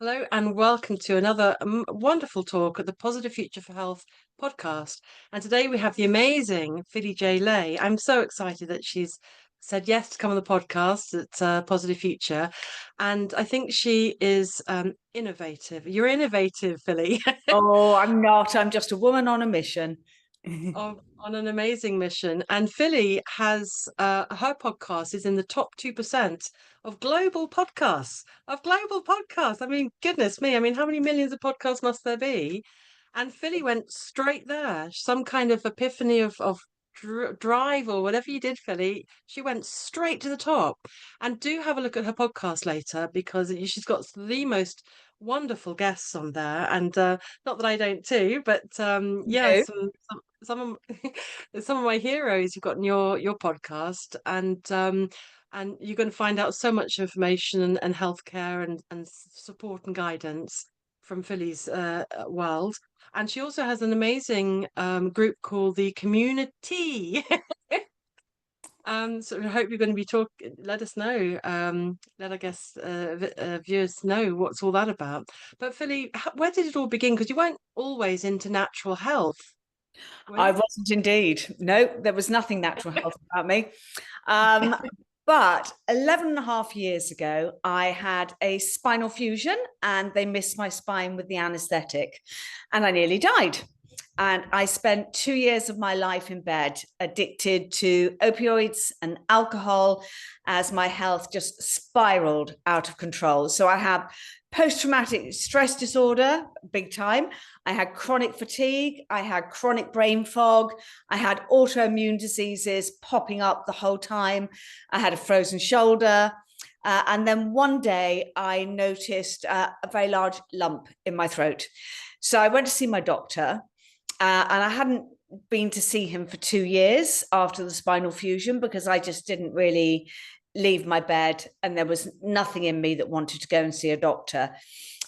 Hello and welcome to another wonderful talk at the Positive Future for Health podcast. And today we have the amazing Philly J. Lay. I'm so excited that she's said yes to come on the podcast at Positive Future. And I think she is innovative. You're innovative, Philly. Oh, I'm not. I'm just a woman on a mission. On an amazing mission. And Philly has her podcast is in the top 2% of global podcasts. I mean, goodness me. I mean, how many millions of podcasts must there be? And Philly went straight there. Some kind of epiphany of drive or whatever you did, Philly. She went straight to the top. And do have a look at her podcast later because she's got the most wonderful guests on there. And not that I don't too, but yeah, No. some some of my heroes you've got in your podcast, and you're going to find out so much information and healthcare and support and guidance from Philly's world. And she also has an amazing group called the Community. So I hope you're going to be talking. Let us know. Let I guess viewers know what's all that about. But Philly, where did it all begin? Because you weren't always into natural health, were I you? wasn't indeed. No, there was nothing natural health about me. Um, but 11 and a half years ago, I had a spinal fusion and they missed my spine with the anesthetic and I nearly died. And I spent 2 years of my life in bed, addicted to opioids and alcohol as my health just spiraled out of control. So I have post-traumatic stress disorder, big time. I had chronic fatigue. I had chronic brain fog. I had autoimmune diseases popping up the whole time. I had a frozen shoulder. And then one day I noticed a very large lump in my throat. So I went to see my doctor and I hadn't been to see him for 2 years after the spinal fusion because I just didn't really leave my bed and there was nothing in me that wanted to go and see a doctor.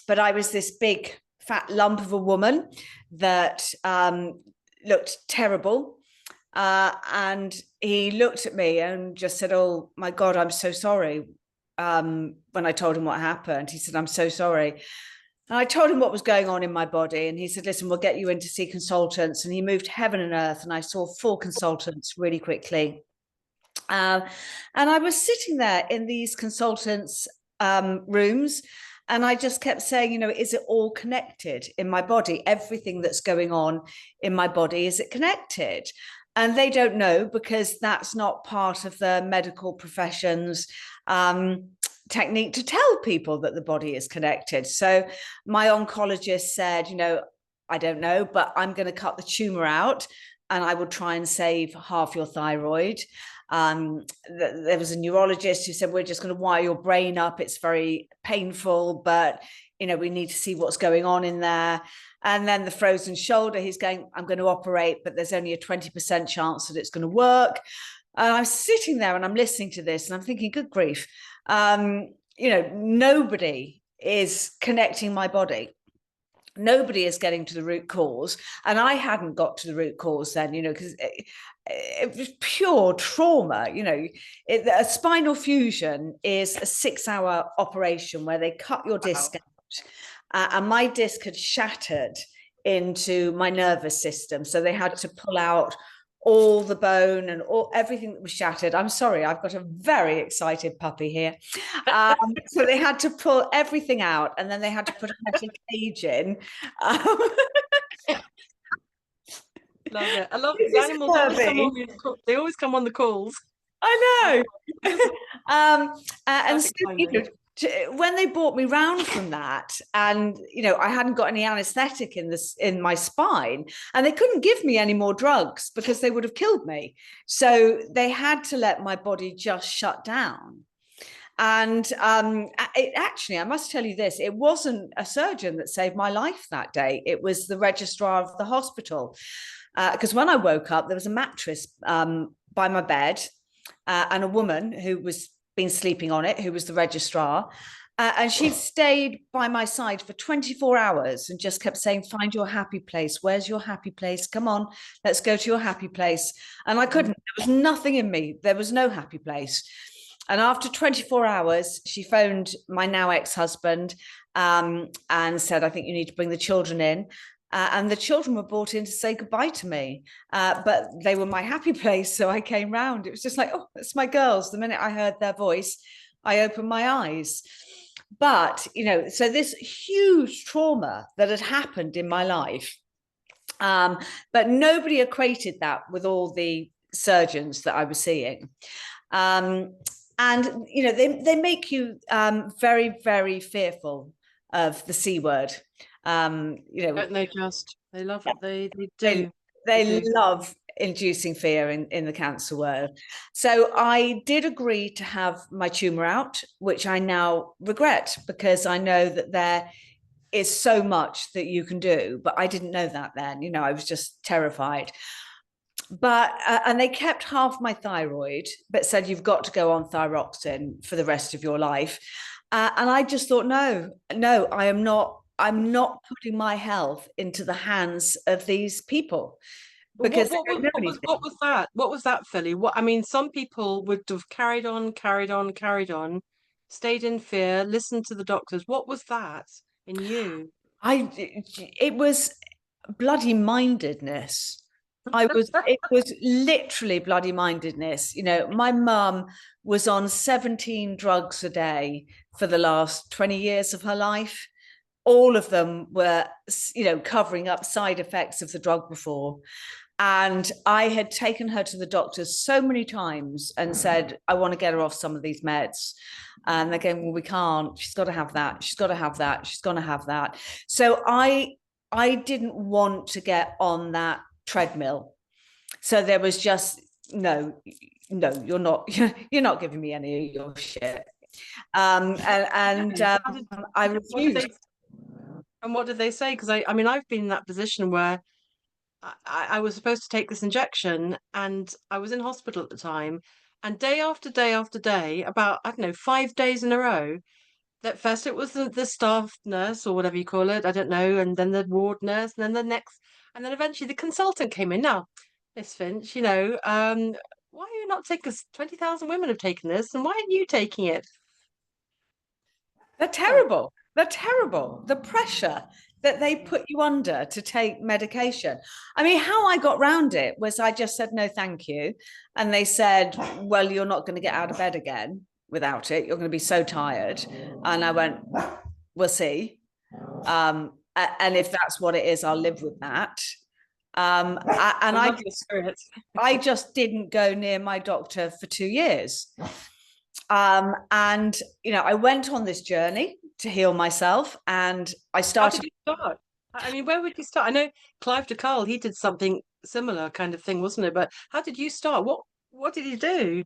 But I was this big fat lump of a woman that looked terrible. And he looked at me and just said, "Oh my God, I'm so sorry." When I told him what happened, he said, "I'm so sorry." And I told him what was going on in my body. And he said, "Listen, we'll get you in to see consultants." And he moved heaven and earth. And I saw 4 consultants really quickly. Um, and I was sitting there in these consultants' rooms. And I just kept saying, is it all connected in my body? Everything that's going on in my body, is it connected? And they don't know because that's not part of the medical profession's technique to tell people that the body is connected. So my oncologist said, I don't know, but I'm going to cut the tumor out and I will try and save half your thyroid. There was a neurologist who said, we're just going to wire your brain up. It's very painful, but we need to see what's going on in there. And then the frozen shoulder, he's going, I'm going to operate, but there's only a 20% chance that it's going to work. And I'm sitting there and I'm listening to this and I'm thinking, good grief, nobody is connecting my body. Nobody is getting to the root cause. And I hadn't got to the root cause then, because it was pure trauma. A spinal fusion is a 6-hour operation where they cut your disc out. And my disc had shattered into my nervous system. So they had to pull out all the bone and everything that was shattered. I'm sorry, I've got a very excited puppy here. So they had to pull everything out and then they had to put a metal cage in. Love it. I love the animals always come on they always come on the calls. I know. And so, Exciting. when they brought me round from that, and I hadn't got any anesthetic in my spine, and they couldn't give me any more drugs because they would have killed me. So they had to let my body just shut down. And actually, I must tell you this, it wasn't a surgeon that saved my life that day. It was the registrar of the hospital. Because when I woke up, there was a mattress by my bed and a woman who was been sleeping on it, who was the registrar. And she stayed by my side for 24 hours and just kept saying, find your happy place. Where's your happy place? Come on, let's go to your happy place. And I couldn't. There was nothing in me. There was no happy place. And after 24 hours, she phoned my now ex-husband and said, I think you need to bring the children in. And the children were brought in to say goodbye to me. But they were my happy place. So I came round. It was just like, oh, it's my girls. The minute I heard their voice, I opened my eyes. But, so this huge trauma that had happened in my life, but nobody equated that with all the surgeons that I was seeing. And, they make you very, very fearful of the C word. Don't they just? They love it. They do. They love inducing fear in the cancer world. So I did agree to have my tumor out, which I now regret, because I know that there is so much that you can do, but I didn't know that then. I was just terrified. But and they kept half my thyroid, but said you've got to go on thyroxine for the rest of your life. And I just thought, no, I'm not putting my health into the hands of these people, because what was that? What was that, Philly? Some people would have carried on, stayed in fear, listened to the doctors. What was that in you? It was bloody mindedness. It was literally bloody mindedness. My mum was on 17 drugs a day for the last 20 years of her life. All of them were, covering up side effects of the drug before. And I had taken her to the doctors so many times and said, I want to get her off some of these meds. And they're going, well, we can't. She's got to have that. She's got to have that. She's going to have that. So I didn't want to get on that treadmill. So there was just, no, you're not giving me any of your shit. I refused. And what did they say? Because I've been in that position where I was supposed to take this injection, and I was in hospital at the time, and day after day after day, about, I don't know, 5 days in a row, that first it was the staff nurse or whatever you call it, I don't know, and then the ward nurse, and then the next, and then eventually the consultant came in. Now, Miss Finch, why are you not taking this? 20,000 women have taken this, and why aren't you taking it? They're terrible. They're terrible. The pressure that they put you under to take medication. How I got round it was I just said, no, thank you. And they said, well, you're not going to get out of bed again without it. You're going to be so tired. And I went, we'll see. And if that's what it is, I'll live with that. I just didn't go near my doctor for 2 years. I went on this journey to heal myself, and I started. How did you start? Where would you start? I know Clive de Carle, he did something similar kind of thing, wasn't it? But how did you start? What did you do?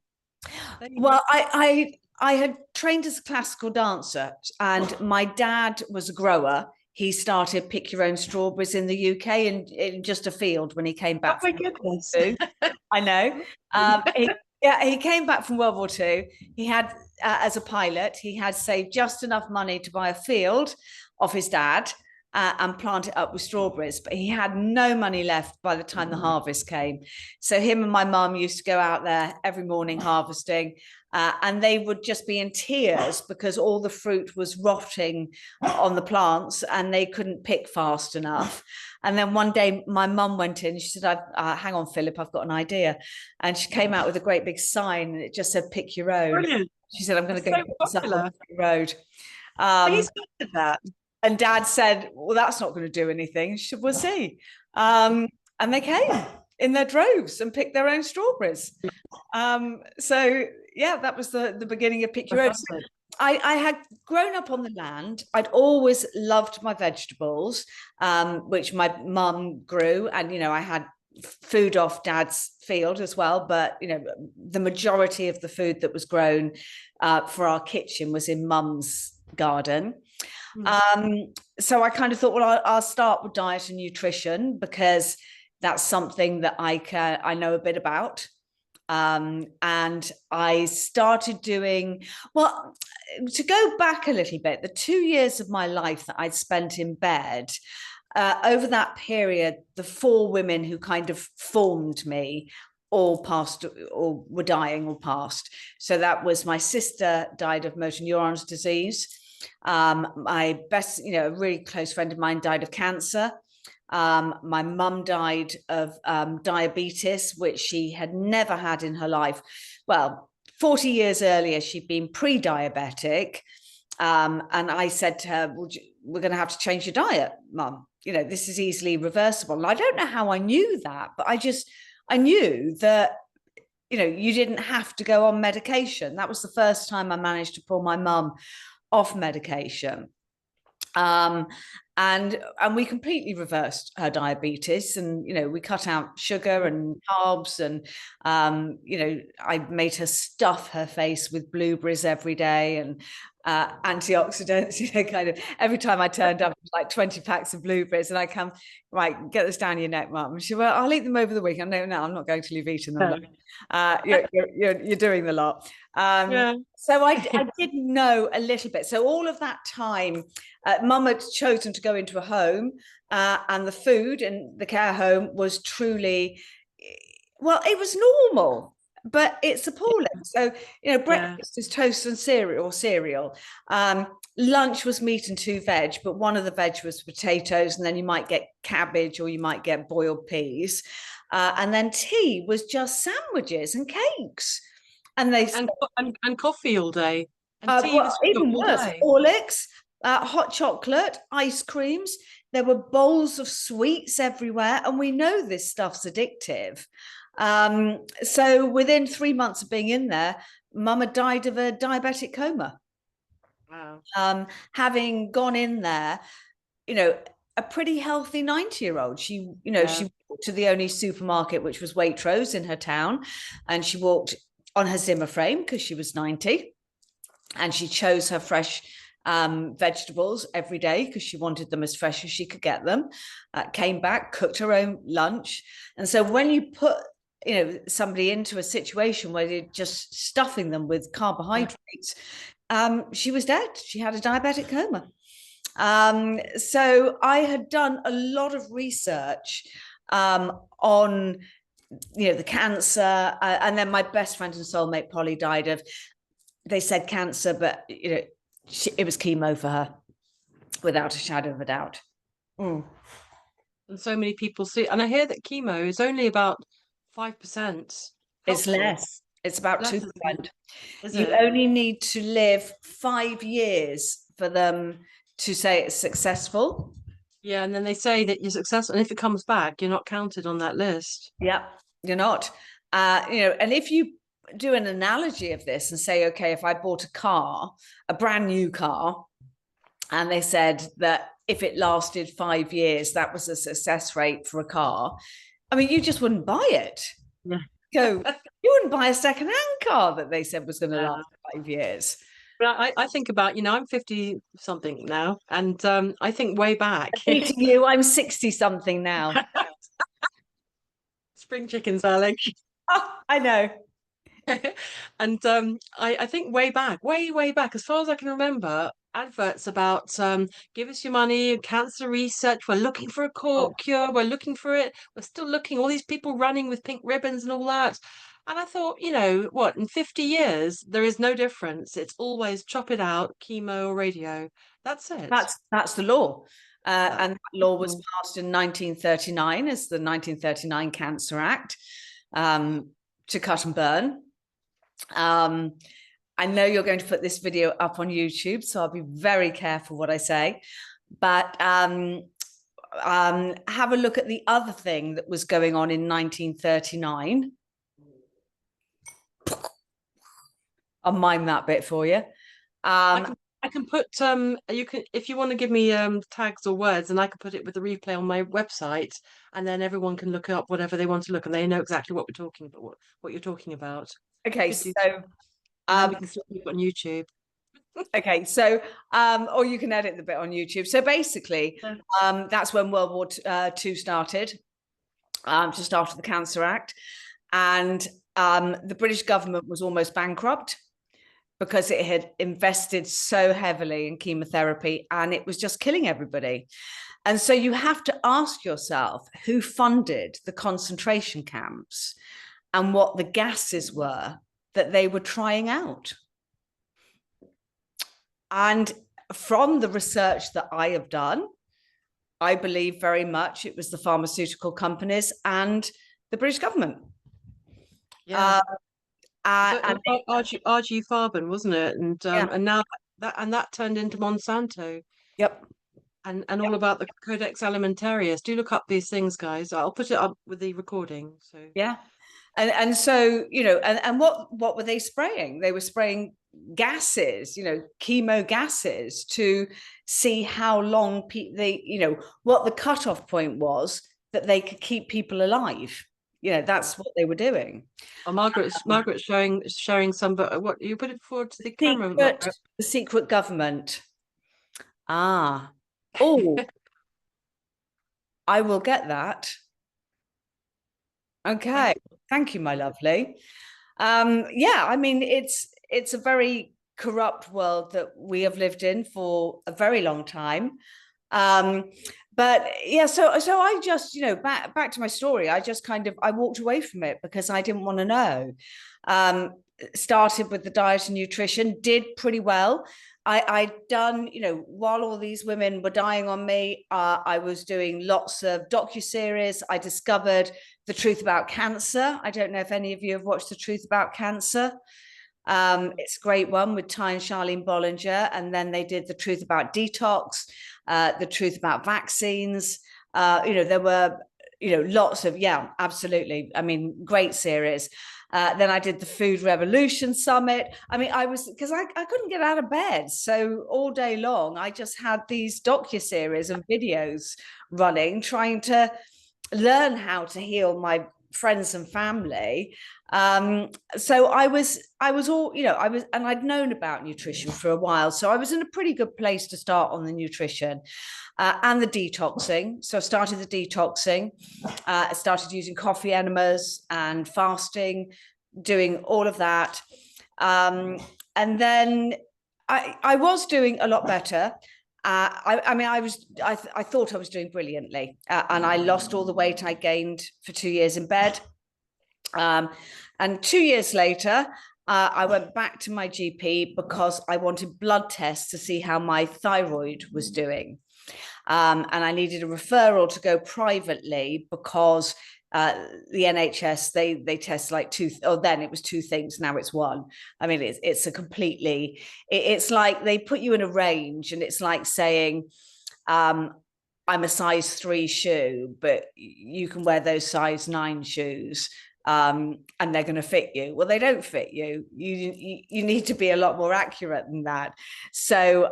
Well, I had trained as a classical dancer, and my dad was a grower. He started Pick Your Own Strawberries in the UK in just a field when he came back. Oh my goodness. I know. He came back from World War II. He had, as a pilot, he had saved just enough money to buy a field of his dad and plant it up with strawberries. But he had no money left by the time the harvest came. So him and my mum used to go out there every morning harvesting, and they would just be in tears because all the fruit was rotting on the plants and they couldn't pick fast enough. And then one day my mum went in, she said, hang on, Philip, I've got an idea. And she came out with a great big sign, and it just said, pick your own. Brilliant. She said, I'm going to go this up on the road. He started that. And Dad said, well, that's not going to do anything. She said, we'll see. And they came in their droves and picked their own strawberries. So yeah, that was the beginning of Pick Your Own. I had grown up on the land. I'd always loved my vegetables, which my mum grew. And, I had food off Dad's field as well. But, the majority of the food that was grown for our kitchen was in Mum's garden. So I kind of thought, well, I'll start with diet and nutrition because that's something that I know a bit about. And I started doing, well, to go back a little bit, the 2 years of my life that I'd spent in bed, over that period, the 4 women who kind of formed me all passed or were dying or passed. So that was my sister died of motor neurons disease. My best, a really close friend of mine died of cancer. My mum died of diabetes, which she had never had in her life. Well, 40 years earlier, she'd been pre-diabetic. And I said to her, well, we're going to have to change your diet, Mum. This is easily reversible. And I don't know how I knew that, but I knew that, you didn't have to go on medication. That was the first time I managed to pull my mum off medication. And we completely reversed her diabetes, and we cut out sugar and carbs, and I made her stuff her face with blueberries every day and antioxidants, kind of every time I turned up, like 20 packs of blueberries, and I come, right, get this down your neck, Mum. She, well, I'll eat them over the weekend. No, I'm not going till you've eaten them. You're doing the lot. So I did know a little bit. So all of that time, Mum had chosen to go into a home, and the food in the care home was truly, well, it was normal, but it's appalling. So, breakfast is toast and cereal. Lunch was meat and 2 veg, but one of the veg was potatoes, and then you might get cabbage or you might get boiled peas. And then tea was just sandwiches and cakes. And and coffee all day. And tea was even worse, Horlicks, hot chocolate, ice creams. There were bowls of sweets everywhere, and we know this stuff's addictive. So within 3 months of being in there, Mum had died of a diabetic coma. Wow. Having gone in there, a pretty healthy 90-year-old. She walked to the only supermarket, which was Waitrose in her town, and she walked on her Zimmer frame because she was 90, and she chose her fresh vegetables every day because she wanted them as fresh as she could get them. Came back, cooked her own lunch. And so when you put somebody into a situation where you're just stuffing them with carbohydrates, she was dead. She had a diabetic coma. So I had done a lot of research on the cancer, and then my best friend and soulmate Polly died of, they said cancer, but it was chemo for her, without a shadow of a doubt. And so many people see, and I hear that chemo is only about 5%. It's less. It's about 2%. You it? only need to live 5 years for them to say it's successful. Yeah, and then they say that you're successful, and if it comes back, you're not counted on that list. Yeah, you're not. And if you do an analogy of this and say, okay, if I bought a brand new car, and they said that if it lasted 5 years, that was a success rate for a car, I mean, you just wouldn't buy it. Yeah. You wouldn't buy a second-hand car that they said was going to last 5 years. But I think about, I'm 50 something now, and I think way back. Beating you, I'm 60 something now. Spring chickens, darling. Oh, I know. And I think way back, way back, as far as I can remember, adverts about give us your money, cancer research, we're looking for a cure, we're looking for it, we're still looking, all these people running with pink ribbons and all that. And I thought, what, in 50 years, there is no difference. It's always chop it out, chemo or radio. That's it. That's the law. And that law was passed in 1939 as the 1939 Cancer Act, to cut and burn. I know you're going to put this video up on YouTube, so I'll be very careful what I say. But have a look at the other thing that was going on in 1939. I'll mime that bit for you. I can put you can, if you want to give me tags or words, and I can put it with the replay on my website, and then everyone can look up whatever they want to look, and they know exactly what we're talking about, what you're talking about. Okay, so we can still put it on YouTube. Okay, so or you can edit the bit on YouTube. So basically, that's when World War II started, just after the Cancer Act, and the British government was almost bankrupt because it had invested so heavily in chemotherapy, and it was just killing everybody. And so you have to ask yourself, who funded the concentration camps? and what the gases were that they were trying out. And from the research that I have done, I believe very much it was the pharmaceutical companies and the British government. Yeah. And RG Farben, wasn't it? yeah. And now that turned into Monsanto. Yep. And Yep. all about the Codex Alimentarius. Do look up these things, guys. I'll put it up with the recording. So yeah. And so, you know, and what were they spraying? They were spraying gases, you know, chemo gases, to see how long they, you know, what the cutoff point was that they could keep people alive. You know, that's what they were doing. oh, Margaret's showing some, but what you put it forward to the camera, Secret, Margaret. the secret government. Ah, oh, I will get that. Okay, thank you, my lovely. Yeah, I mean, it's a very corrupt world that we have lived in for a very long time. But yeah, so I just, you know, back to my story, I just kind of, I walked away from it because I didn't want to know. Started with the diet and nutrition, did pretty well. I'd done, you know, while all these women were dying on me, I was doing lots of docuseries. I discovered The Truth About Cancer. I don't know if any of you have watched The Truth About Cancer. It's a great one with Ty and Charlene Bollinger. And then they did The Truth About Detox, The Truth About Vaccines. You know, there were, you know, lots of, yeah, absolutely. I mean, great series. Then I did the Food Revolution Summit. I mean, because I couldn't get out of bed. So all day long, I just had these docuseries and videos running, trying to learn how to heal my friends and family. So I was all, you know, and I'd known about nutrition for a while. So I was in a pretty good place to start on the nutrition and the detoxing. So I started the detoxing. I started using coffee enemas and fasting, doing all of that. And then I was doing a lot better. I mean, I thought I was doing brilliantly, and I lost all the weight I gained for 2 years in bed. And 2 years later, I went back to my GP because I wanted blood tests to see how my thyroid was doing. And I needed a referral to go privately because the NHS, they test like two, or then it was two things, now it's one. I mean, it's a completely, it's like they put you in a range, and it's like saying, I'm a size 3 shoe, but you can wear those size 9 shoes. And they're going to fit you. Well, they don't fit you. You need to be a lot more accurate than that. So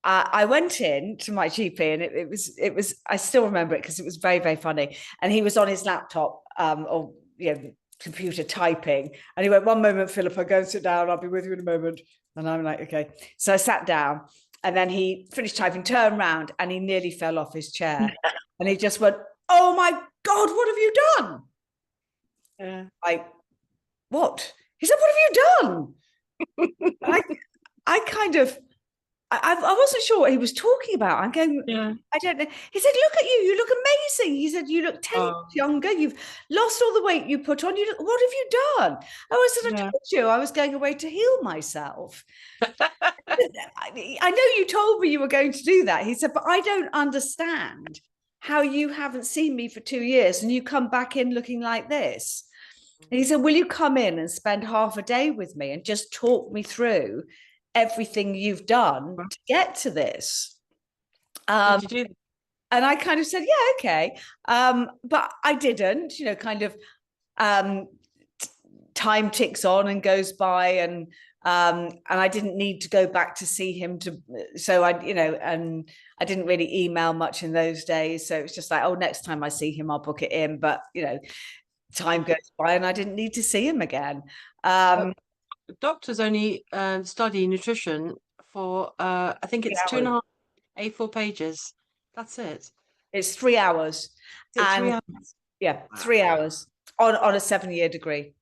I went in to my GP, and it was I still remember it because it was very, very funny. And he was on his laptop or, you know, computer typing, and he went, "One moment, Philippa, go and sit down. I'll be with you in a moment." And I'm like, "Okay." So I sat down, and then he finished typing, turned around, and he nearly fell off his chair, and he just went, "Oh my God, what have you done?" Yeah. Like, what? He said, "What have you done?" I kind of, I wasn't sure what he was talking about. I'm going, Yeah. I don't know. He said, "Look at you. You look amazing." He said, "You look 10 years younger. You've lost all the weight you put on. What have you done?" I said, "I told you I was going away to heal myself." I know you told me you were going to do that. He said, "But I don't understand how you haven't seen me for 2 years and you come back in looking like this." And he said, "Will you come in and spend half a day with me and just talk me through everything you've done to get to this?" Did you do that? And I kind of said, "Yeah, okay." But I didn't, you know, kind of time ticks on and goes by, and I didn't need to go back to see him so I, you know, and I didn't really email much in those days. So it's just like, oh, next time I see him, I'll book it in. But, you know, time goes by and I didn't need to see him again. Doctors only study nutrition for I think it's 2.5 A4 pages. That's it. It's 3 hours. It's 3 hours. Yeah, Wow. 3 hours on a 7-year degree.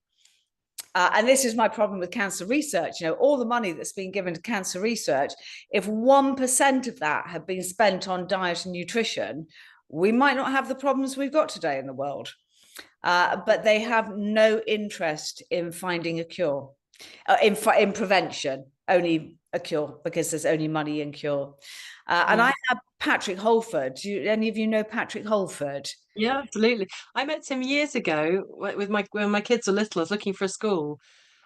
And this is my problem with cancer research. You know, all the money that's been given to cancer research, if 1% of that had been spent on diet and nutrition, we might not have the problems we've got today in the world. but they have no interest in finding a cure, in prevention, only a cure, because there's only money in cure. And I have Patrick Holford. Do any of you know Patrick Holford? Yeah, absolutely. I met him years ago with my when my kids were little. I was looking for a school,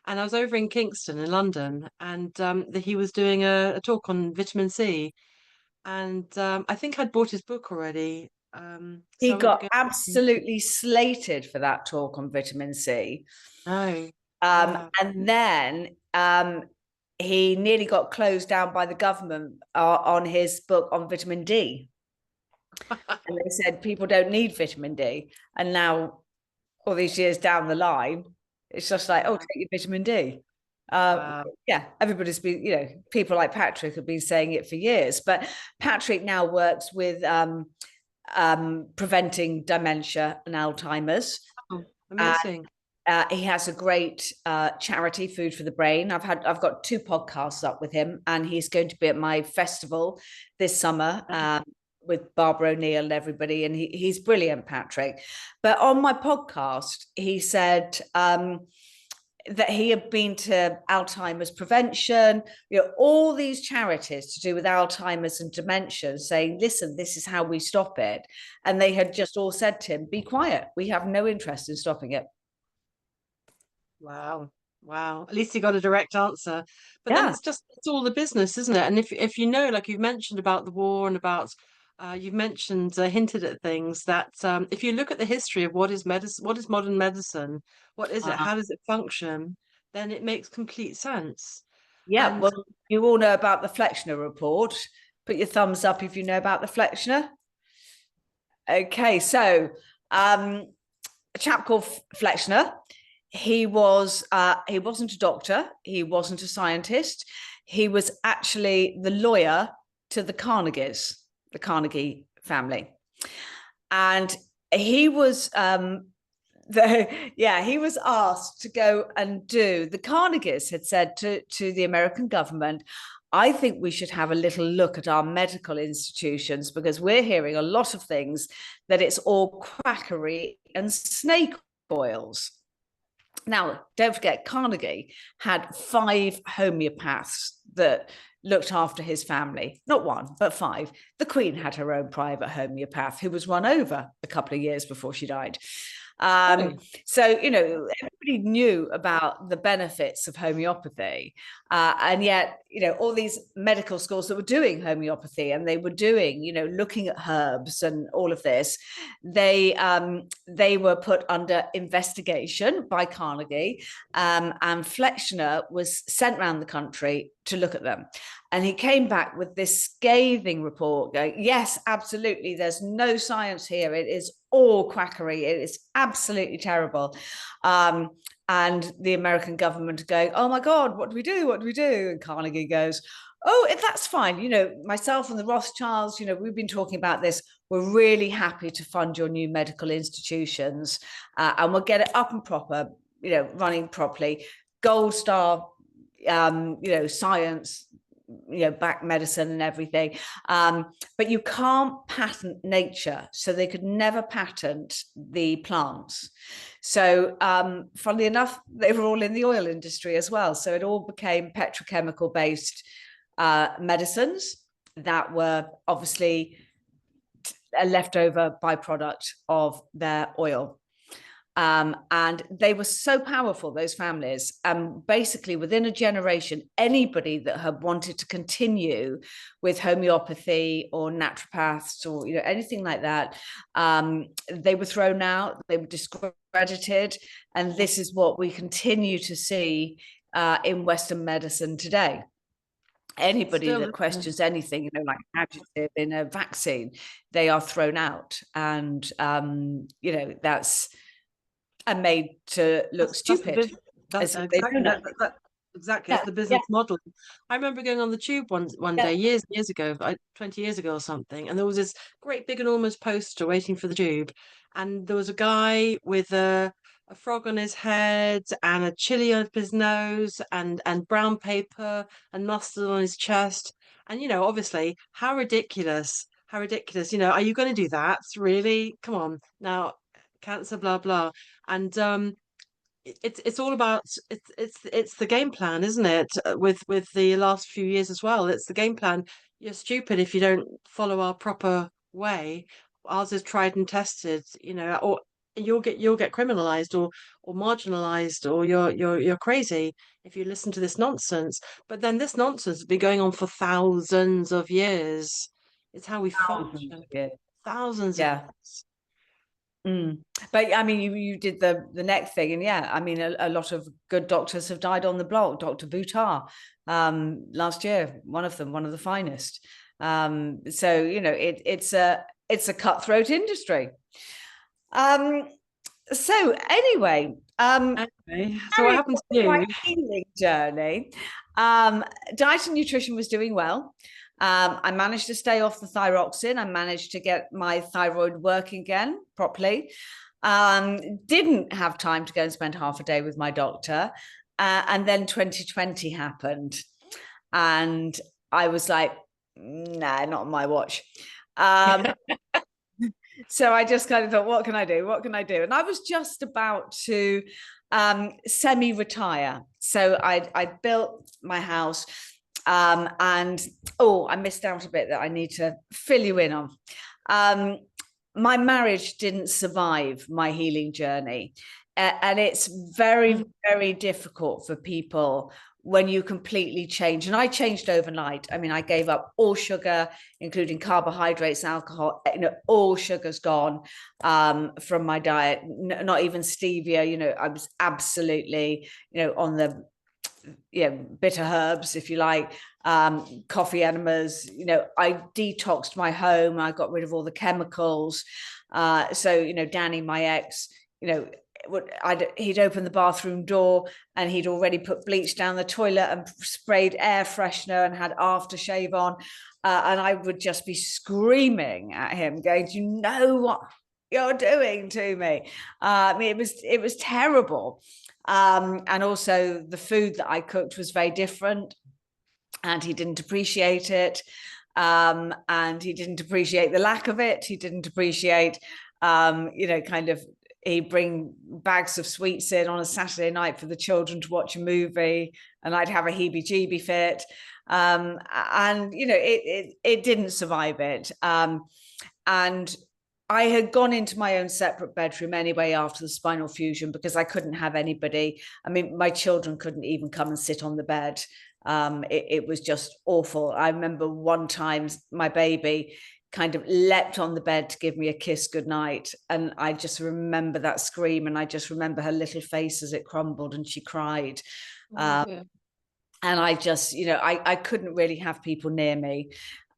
and I was over in Kingston in London, and he was doing a talk on vitamin C, and I think I'd bought his book already. So He I went to got go. absolutely slated for that talk on vitamin C. Oh, yeah. And then he nearly got closed down by the government on his book on vitamin D. And they said people don't need vitamin D. And now, all these years down the line, it's just like, oh, take your vitamin D. Wow. Yeah, everybody's been, people like Patrick have been saying it for years. But Patrick now works with preventing dementia and Alzheimer's. Oh, amazing. He has a great charity, Food for the Brain. I've got 2 podcasts up with him, and he's going to be at my festival this summer with Barbara O'Neill and everybody. And he's brilliant, Patrick. But on my podcast, he said that he had been to Alzheimer's prevention, all these charities to do with Alzheimer's and dementia, saying, listen, this is how we stop it. And they had just all said to him, be quiet. We have no interest in stopping it. Wow. Wow. At least he got a direct answer. But then Yeah. it's all the business, isn't it? And if you know, like you've mentioned about the war and about you've mentioned hinted at things that if you look at the history of what is medicine, what is modern medicine, what is it, how does it function, then it makes complete sense. Yeah. And Well, you all know about the Flexner report. Put your thumbs up if you know about the Flexner. Okay. So a chap called Flexner, he wasn't a doctor, he wasn't a scientist, he was actually the lawyer to the Carnegie family. And he was he was asked to go and do, the Carnegies had said to the American government, I think we should have a little look at our medical institutions, because we're hearing a lot of things that it's all quackery and snake oils. Now, don't forget, Carnegie had 5 homeopaths that looked after his family. Not 1, but 5. The Queen had her own private homeopath who was run over a couple of years before she died. So, everybody knew about the benefits of homeopathy. And yet, all these medical schools that were doing homeopathy, and they were doing, looking at herbs and all of this, they were put under investigation by Carnegie, and Flexner was sent around the country to look at them. And he came back with this scathing report going, yes, absolutely, there's no science here. It is all quackery. It is absolutely terrible. And the American government going, oh my God, what do we do? What do we do? And Carnegie goes, oh, if that's fine. Myself and the Rothschilds, we've been talking about this. We're really happy to fund your new medical institutions, and we'll get it up and proper, running properly. Gold star, science, back medicine and everything. But you can't patent nature. So they could never patent the plants. So funnily enough, they were all in the oil industry as well. So it all became petrochemical based medicines that were obviously a leftover byproduct of their oil. And they were so powerful, those families. Basically, within a generation, anybody that had wanted to continue with homeopathy or naturopaths or anything like that, they were thrown out, they were discredited. And this is what we continue to see in Western medicine today. Anybody that questions anything, like adjective in a vaccine, they are thrown out. And, that's made to look stupid. Exactly, it's the business model. I remember going on the tube one day years ago, 20 years ago or something, and there was this great big enormous poster waiting for the tube, and there was a guy with a frog on his head and a chili up his nose and brown paper and mustard on his chest, and obviously how ridiculous, are you going to do that, really? Come on now. cancer, blah blah. And it's all about it's the game plan, isn't it? With the last few years as well, it's the game plan. You're stupid if you don't follow our proper way. Ours is tried and tested, or you'll get criminalized or marginalized, or you're crazy if you listen to this nonsense. But then this nonsense has been going on for thousands of years. It's how we function. Yeah. Thousands of Yeah. years. But I mean, you did the neck thing, and yeah, I mean, a lot of good doctors have died on the block. Dr. Buttar, last year, one of the finest. So it's a cutthroat industry. So anyway, Anyway, so what happened to my you? healing journey. Diet and nutrition was doing well. I managed to stay off the thyroxine. I managed to get my thyroid working again properly. Didn't have time to go and spend half a day with my doctor. And then 2020 happened. And I was like, nah, not on my watch. So I just kind of thought, what can I do? What can I do? And I was just about to semi-retire. So I built my house. And I missed out a bit that I need to fill you in on. My marriage didn't survive my healing journey. And it's very, very difficult for people when you completely change. And I changed overnight. I mean, I gave up all sugar, including carbohydrates, alcohol, all sugar's gone from my diet, not even stevia. I was absolutely, on the bitter herbs, if you like, coffee enemas. I detoxed my home. I got rid of all the chemicals. So Danny, my ex, he'd open the bathroom door and he'd already put bleach down the toilet and sprayed air freshener and had aftershave on. And I would just be screaming at him, going, "Do you know what you're doing to me?" I mean, it was terrible. And also the food that I cooked was very different, and he didn't appreciate it. And he didn't appreciate the lack of it. He didn't appreciate, kind of, he'd bring bags of sweets in on a Saturday night for the children to watch a movie, and I'd have a heebie-jeebie fit. And it didn't survive it. And I had gone into my own separate bedroom anyway after the spinal fusion because I couldn't have anybody. I mean, my children couldn't even come and sit on the bed. It was just awful. I remember one time my baby kind of leapt on the bed to give me a kiss goodnight. And I just remember that scream, and I just remember her little face as it crumbled and she cried. And I just, I couldn't really have people near me.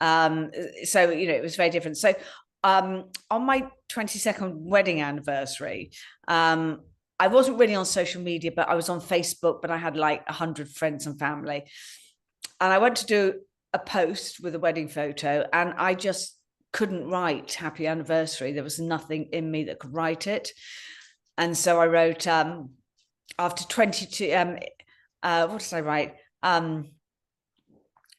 So, it was very different. So on my 22nd wedding anniversary, I wasn't really on social media, but I was on Facebook, but I had like 100 friends and family. And I went to do a post with a wedding photo, and I just couldn't write happy anniversary. There was nothing in me that could write it. And so I wrote, after 22, what did I write?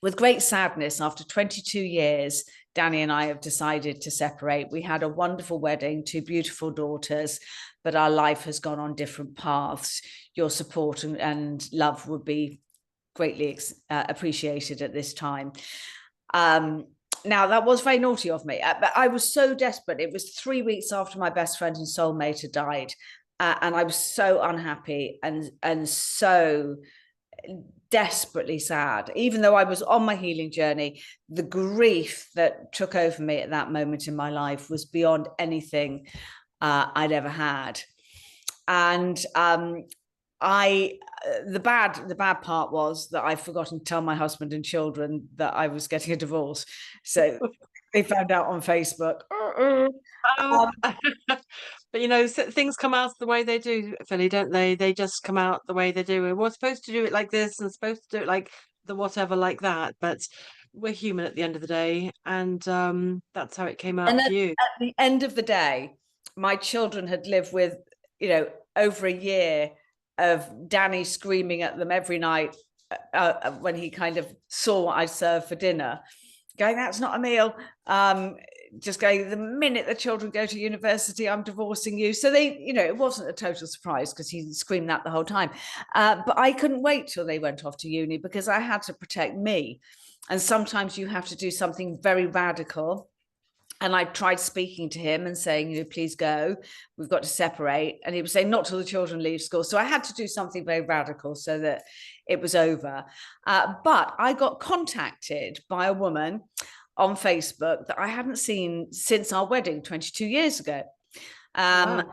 With great sadness, after 22 years, Danny and I have decided to separate. We had a wonderful wedding, 2 beautiful daughters, but our life has gone on different paths. Your support and love would be greatly appreciated at this time. Now, that was very naughty of me, but I was so desperate. It was 3 weeks after my best friend and soulmate had died, and I was so unhappy and so desperately sad. Even though I was on my healing journey, the grief that took over me at that moment in my life was beyond anything I'd ever had. And the bad part was that I'd forgotten to tell my husband and children that I was getting a divorce. So they found out on Facebook. But things come out the way they do, Philly, don't they? They just come out the way they do. We're supposed to do it like this and supposed to do it like the whatever like that, but we're human at the end of the day, and that's how it came out for you. At the end of the day, my children had lived with, over a year of Danny screaming at them every night when he kind of saw what I served for dinner. going, that's not a meal. Just going, the minute the children go to university, I'm divorcing you. So they, it wasn't a total surprise because he screamed that the whole time. But I couldn't wait till they went off to uni because I had to protect me. And sometimes you have to do something very radical. And I tried speaking to him and saying, please go, we've got to separate. And he was saying, not till the children leave school. So I had to do something very radical so that it was over. But I got contacted by a woman on Facebook that I hadn't seen since our wedding 22 years ago. Wow.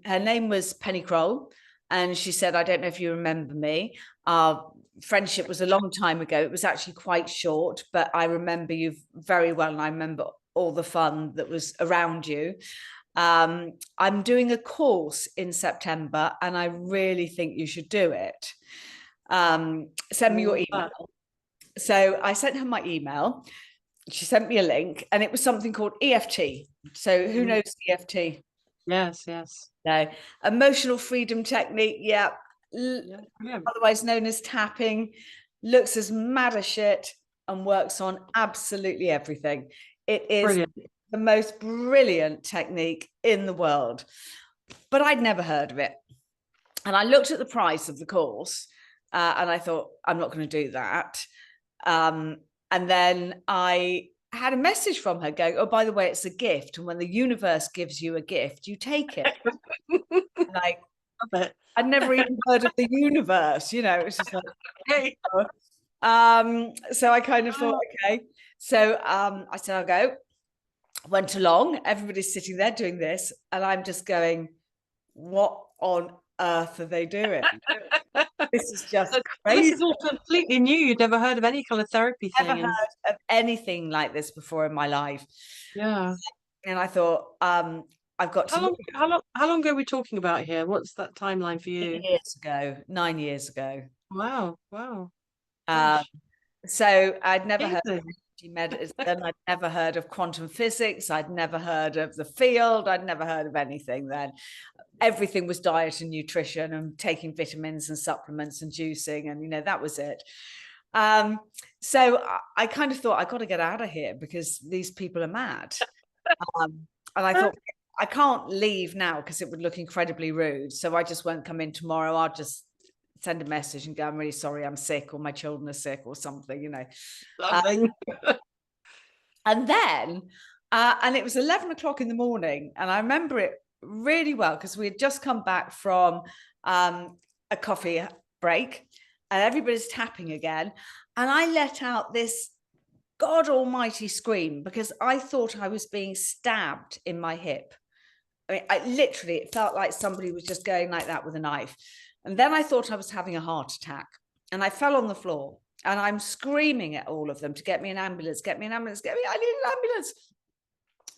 Her name was Penny Kroll. And she said, I don't know if you remember me. Our friendship was a long time ago. It was actually quite short, but I remember you very well. And I remember all the fun that was around you. I'm doing a course in September and I really think you should do it. Send me your email. So I sent her my email. She sent me a link and it was something called EFT. So who knows EFT? Yes, yes. No, emotional freedom technique. Yeah. Otherwise known as tapping. Looks as mad as shit and works on absolutely everything. It is brilliant. The most brilliant technique in the world. But I'd never heard of it. And I looked at the price of the course and I thought, I'm not going to do that. And then I had a message from her going, oh, by the way, it's a gift. And when the universe gives you a gift, you take it. And I'd never even heard of the universe, it was just like, so I kind of thought, okay. So I said, I'll go. Went along, everybody's sitting there doing this. And I'm just going, what on earth are they doing? This is just crazy. This is all completely new. You'd never heard of any kind of therapy thing. Never heard of anything like this before in my life. Yeah. And I thought, I've got to. How long ago are we talking about here? What's that timeline for you? 9 years ago. Wow. So I'd never heard of medicine. I'd never heard of quantum physics. I'd never heard of the field. I'd never heard of anything then. Everything was diet and nutrition and taking vitamins and supplements and juicing. And, that was it. So I kind of thought, I got to get out of here because these people are mad. And I thought, I can't leave now because it would look incredibly rude. So I just won't come in tomorrow. I'll just send a message and go, I'm really sorry, I'm sick, or my children are sick, or something, and then, and it was 11 o'clock in the morning. And I remember it really well because we had just come back from a coffee break and everybody's tapping again. And I let out this God almighty scream because I thought I was being stabbed in my hip. I mean, it felt like somebody was just going like that with a knife. And then I thought I was having a heart attack and I fell on the floor and I'm screaming at all of them to get me an ambulance, I need an ambulance.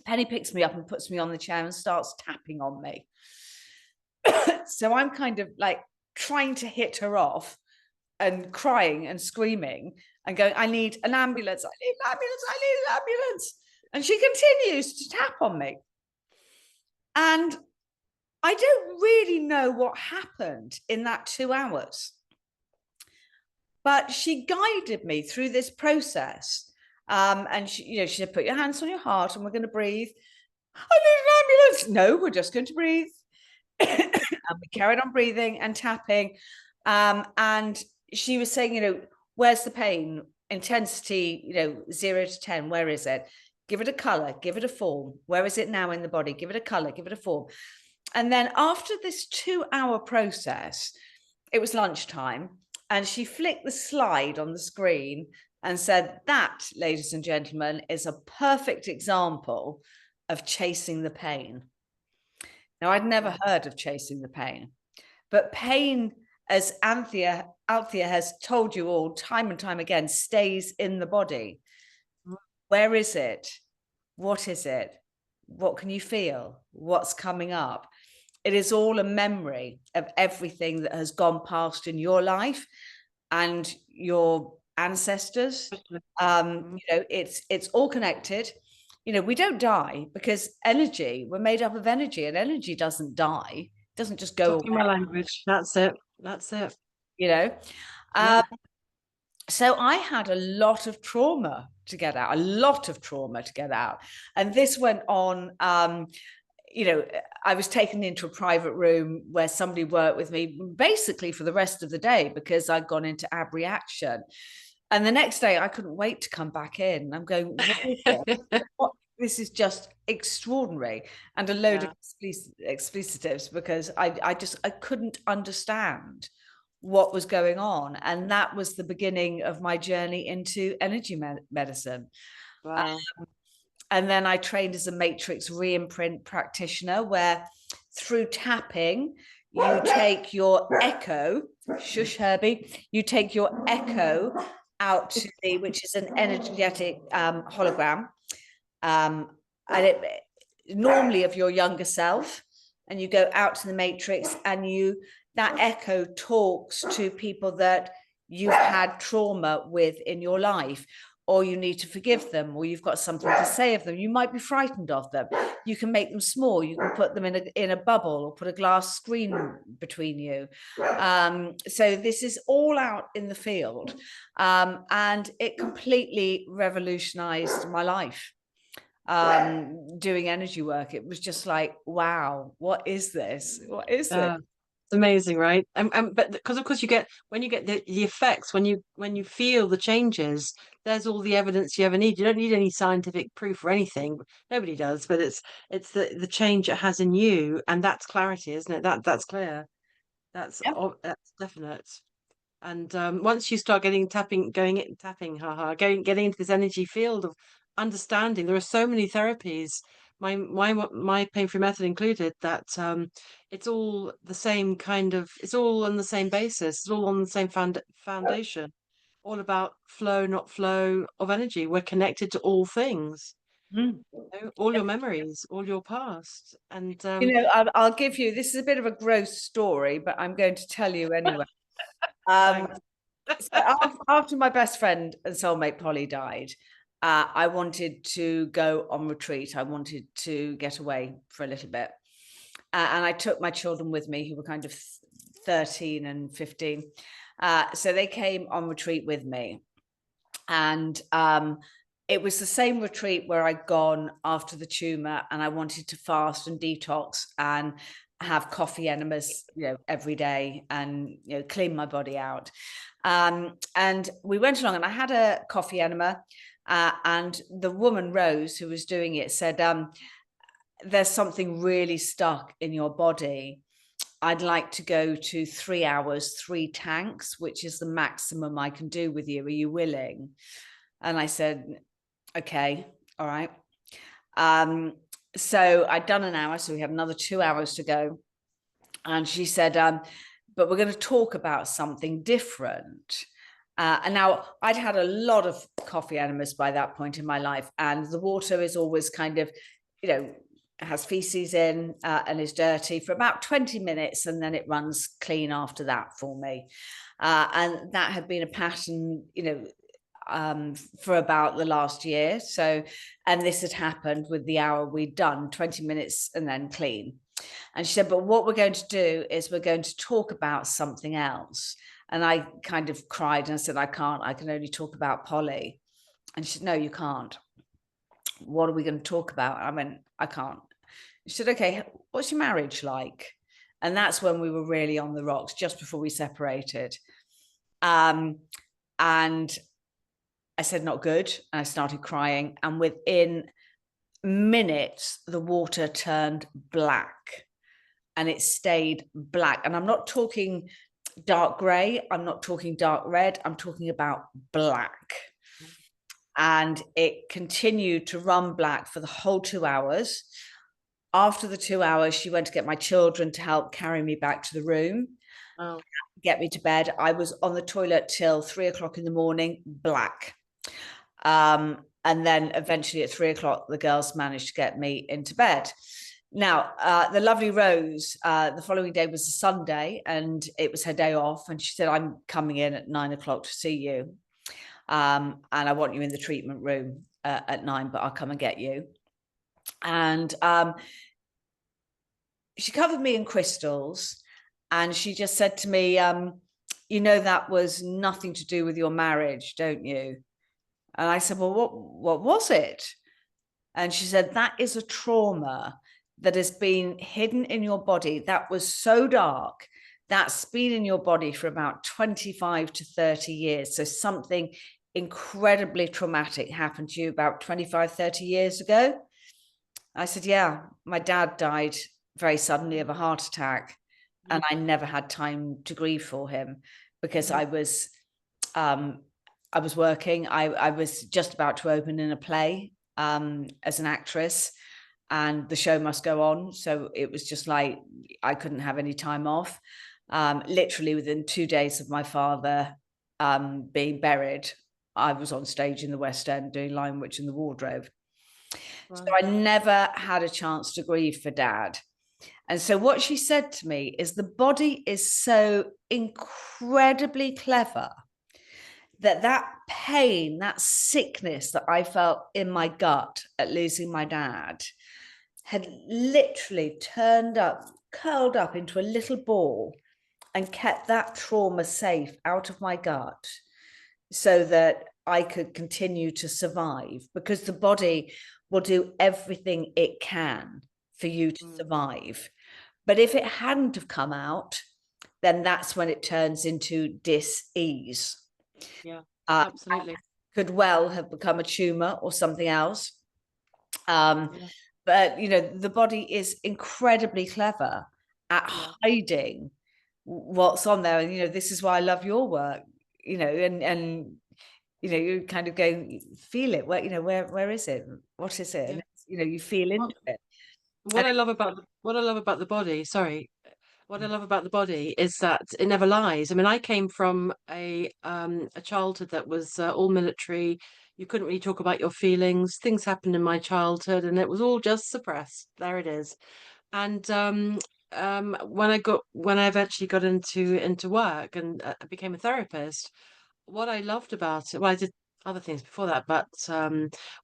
Penny picks me up and puts me on the chair and starts tapping on me. So I'm kind of like trying to hit her off and crying and screaming and going, I need an ambulance, I need an ambulance. And she continues to tap on me. And I don't really know what happened in that 2 hours, but she guided me through this process. And she said, put your hands on your heart and we're going to breathe. I need an ambulance. No, we're just going to breathe. And we carried on breathing and tapping. And she was saying, where's the pain? Intensity, 0 to 10, where is it? Give it a color, give it a form. Where is it now in the body? Give it a color, give it a form. And then after this 2-hour process, it was lunchtime, and she flicked the slide on the screen and said, that, ladies and gentlemen, is a perfect example of chasing the pain. Now, I'd never heard of chasing the pain, but pain, as Althea has told you all time and time again, stays in the body. Where is it? What is it? What can you feel? What's coming up? It is all a memory of everything that has gone past in your life and your ancestors. It's all connected. We don't die because energy, we're made up of energy, and energy doesn't die. It doesn't just go away. My language. That's it. So I had a lot of trauma to get out, And this went on, I was taken into a private room where somebody worked with me basically for the rest of the day because I'd gone into abreaction. And the next day I couldn't wait to come back in. I'm going, what is this? This is just extraordinary. And a load of explicitives because I couldn't understand what was going on. And that was the beginning of my journey into energy medicine. Wow. And then I trained as a matrix re-imprint practitioner, where through tapping, you take your echo, shush Herbie, you take your echo out to the, which is an energetic hologram. And it normally of your younger self, and you go out to the matrix, and that echo talks to people that you've had trauma with in your life, or you need to forgive them, or you've got something to say of them. You might be frightened of them. You can make them small. You can put them in a bubble, or put a glass screen between you. So this is all out in the field, and it completely revolutionized my life. Doing energy work, it was just like, wow, what is this? This? It's amazing, right? But because of course you get the effects, when you feel the changes, there's all the evidence you ever need. You don't need any scientific proof or anything. Nobody does, but it's the change it has in you, and that's clarity, isn't it? That's clear. That's definite. And once you start getting into this energy field of understanding, there are so many therapies, my pain-free method included, that it's all the same kind of, it's all on the same basis, it's all on the same foundation, all about flow, not flow of energy. We're connected to all things, all your memories, all your past, and I'll give you, this is a bit of a gross story, but I'm going to tell you anyway. So after my best friend and soulmate Polly died, I wanted to go on retreat. I wanted to get away for a little bit. And I took my children with me, who were kind of 13 and 15. So they came on retreat with me. And it was the same retreat where I'd gone after the tumor, and I wanted to fast and detox and have coffee enemas, every day, and clean my body out. And we went along, and I had a coffee enema, and the woman Rose, who was doing it, said, "There's something really stuck in your body. I'd like to go to 3 hours, 3 tanks, which is the maximum I can do with you. Are you willing?" And I said, okay, all right. So I'd done an hour, so we have another 2 hours to go. And she said, but we're going to talk about something different. And now I'd had a lot of coffee enemas by that point in my life, and the water is always kind of, has feces in and is dirty for about 20 minutes, and then it runs clean after that for me. And that had been a pattern, for about the last year. So, and this had happened with the hour we'd done, 20 minutes and then clean. And she said, but what we're going to do is we're going to talk about something else. And I kind of cried and I said, I can't, I can only talk about Polly. And she said, no, you can't. What are we going to talk about? I went, I can't. She said, okay, what's your marriage like? And that's when we were really on the rocks, just before we separated. And I said, not good. And I started crying. And within minutes, the water turned black, and it stayed black. And I'm not talking dark gray. I'm not talking dark red. I'm talking about black. And it continued to run black for the whole 2 hours. After the 2 hours, she went to get my children to help carry me back to the room, get me to bed. I was on the toilet till 3 o'clock in the morning, black. And then eventually at 3 o'clock, the girls managed to get me into bed. Now, the lovely Rose, the following day was a Sunday, and it was her day off. And she said, I'm coming in at 9 o'clock to see you. And I want you in the treatment room at 9, but I'll come and get you. And she covered me in crystals, and she just said to me, you know, that was nothing to do with your marriage, don't you? And I said, well, what was it? And she said, that is a trauma that has been hidden in your body that was so dark, that's been in your body for about 25 to 30 years. So something incredibly traumatic happened to you about 25, 30 years ago. I said, yeah, my dad died very suddenly of a heart attack. And I never had time to grieve for him because I was working. I was just about to open in a play as an actress, and the show must go on. So it was just like I couldn't have any time off. Literally within 2 days of my father being buried, I was on stage in the West End doing Lion Witch in the Wardrobe. Right. So I never had a chance to grieve for Dad. And so what she said to me is the body is so incredibly clever that pain, that sickness that I felt in my gut at losing my dad had literally curled up into a little ball and kept that trauma safe out of my gut so that I could continue to survive, because the body will do everything it can for you to survive. But if it hadn't have come out, then that's when it turns into dis-ease. Yeah, absolutely. Could well have become a tumor or something else. But, you know, the body is incredibly clever at hiding what's on there. And, you know, this is why I love your work, you know, and you know, you kind of go, feel it. Where, you know, where is it? What is it? And, you know, you feel into it. What I love about the body, sorry, what I love about the body is that it never lies. I mean, I came from a childhood that was all military. You couldn't really talk about your feelings. Things happened in my childhood, and it was all just suppressed. There it is. And when I eventually got into work and became a therapist, what I loved about it, well, I did other things before that, but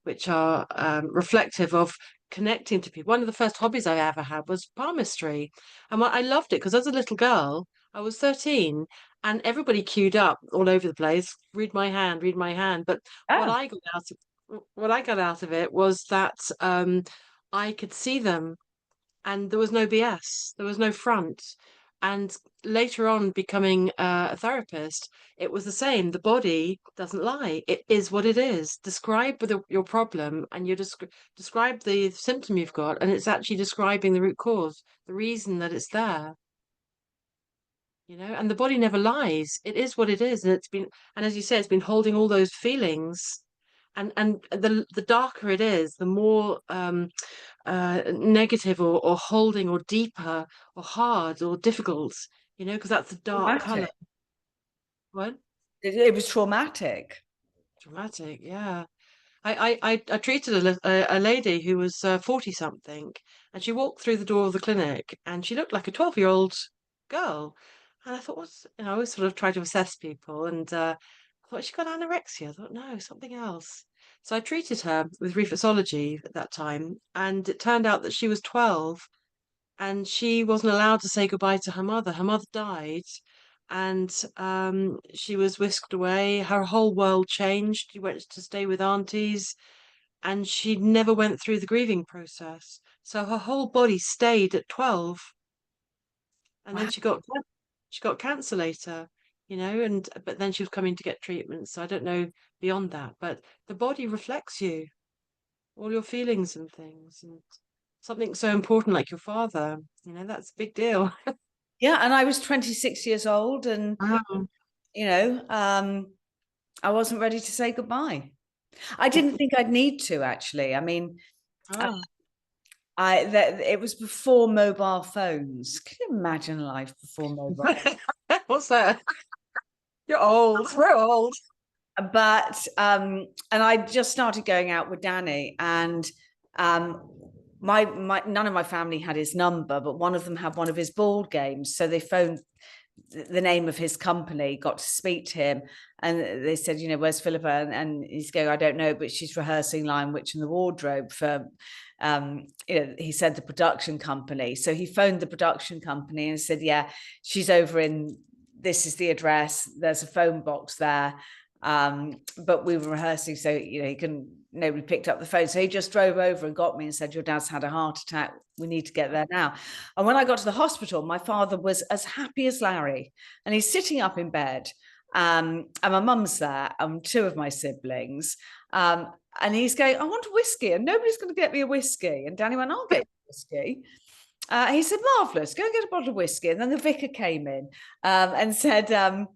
which are reflective of connecting to people. One of the first hobbies I ever had was palmistry. And I loved it because as a little girl, I was 13 and everybody queued up all over the place, read my hand, read my hand. But what I got out of it was that I could see them and there was no BS, there was no front. And later on, becoming a therapist, it was the same. The body doesn't lie. It is what it is. Describe your problem and you describe the symptom you've got, and it's actually describing the root cause, the reason that it's there. You know, and the body never lies. It is what it is. And as you say, it's been holding all those feelings. And the darker it is, the more negative or holding or deeper or hard or difficult, you know, because that's the dark color. What? It was traumatic. Dramatic, yeah. I treated a lady who was 40 something, and she walked through the door of the clinic, and she looked like a 12-year-old girl. And I thought, I always sort of try to assess people, and I thought she got anorexia. I thought, no, something else. So I treated her with reflexology at that time, and it turned out that she was 12 and she wasn't allowed to say goodbye to her mother. Her mother died, and she was whisked away. Her whole world changed. She went to stay with aunties, and she never went through the grieving process. So her whole body stayed at 12, and then she got cancer later, you know, and but then she was coming to get treatment. So I don't know beyond that, but the body reflects you, all your feelings and things, and something so important like your father, you know, that's a big deal. Yeah, and I was 26 years old, and you know, I wasn't ready to say goodbye. I didn't think I'd need to, actually. I mean, it was before mobile phones. Can you imagine life before mobile? What's that? You're old. We're old. But and I just started going out with Danny, and my none of my family had his number, but one of them had one of his board games. So they phoned the name of his company, got to speak to him, and they said, you know, where's Philippa? And he's going, I don't know, but she's rehearsing Lion Witch in the Wardrobe for you know, he said the production company. So he phoned the production company and said, yeah, she's over in this is the address. There's a phone box there. But we were rehearsing, so nobody picked up the phone. So he just drove over and got me and said, your dad's had a heart attack. We need to get there now. And when I got to the hospital, my father was as happy as Larry, and he's sitting up in bed. And my mum's there, and two of my siblings. And he's going, I want a whiskey, and nobody's going to get me a whiskey. And Danny went, I'll get you a whiskey. He said, marvellous, go and get a bottle of whiskey. And then the vicar came in and said,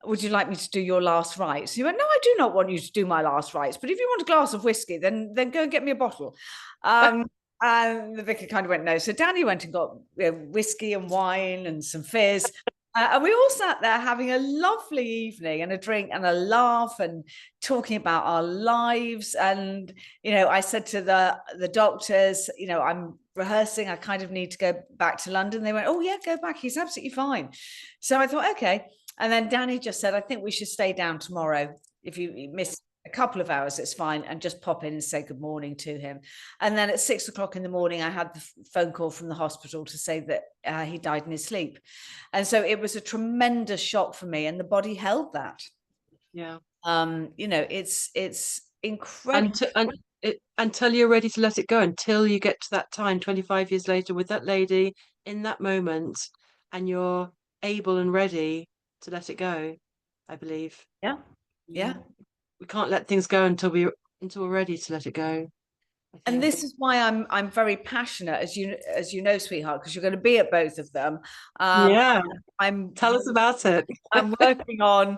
would you like me to do your last rites? He went, no, I do not want you to do my last rites, but if you want a glass of whiskey, then go and get me a bottle. And the vicar kind of went, no. So Danny went and got whiskey and wine and some fizz. And we all sat there having a lovely evening and a drink and a laugh and talking about our lives. And, I said to the doctors, I'm rehearsing. I kind of need to go back to London. They went, oh, yeah, go back. He's absolutely fine. So I thought, okay. And then Danny just said, I think we should stay down tomorrow. If you miss a couple of hours, it's fine, and just pop in and say good morning to him. And then at 6 o'clock in the morning, I had the phone call from the hospital to say that he died in his sleep. And so it was a tremendous shock for me, and the body held that. Yeah. It's incredible. Until you're ready to let it go, until you get to that time 25 years later with that lady in that moment, and you're able and ready to let it go, I believe. Yeah. We can't let things go until we're ready to let it go. And this is why I'm very passionate, as you know, sweetheart, because you're going to be at both of them. Yeah. Tell us about it. I'm working on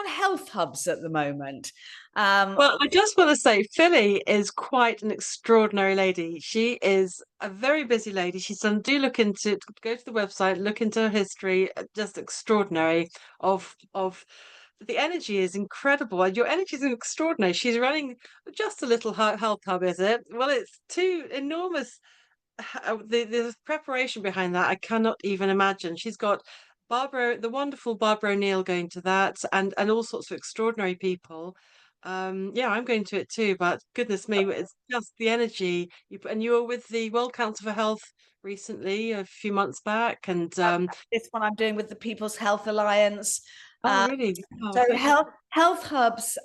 health hubs at the moment. Well, I just want to say, Philly is quite an extraordinary lady. She is a very busy lady. She's done. Go to the website, look into her history. Just extraordinary. Of the energy is incredible. Your energy is extraordinary. She's running just a little health hub, is it? Well, it's two enormous. The preparation behind that, I cannot even imagine. She's got the wonderful Barbara O'Neill going to that, and all sorts of extraordinary people. Yeah, I'm going to it too, but goodness me, it's just the energy. You were with the World Council for Health recently, a few months back, and this one I'm doing with the People's Health Alliance. oh, really? Oh, so health hubs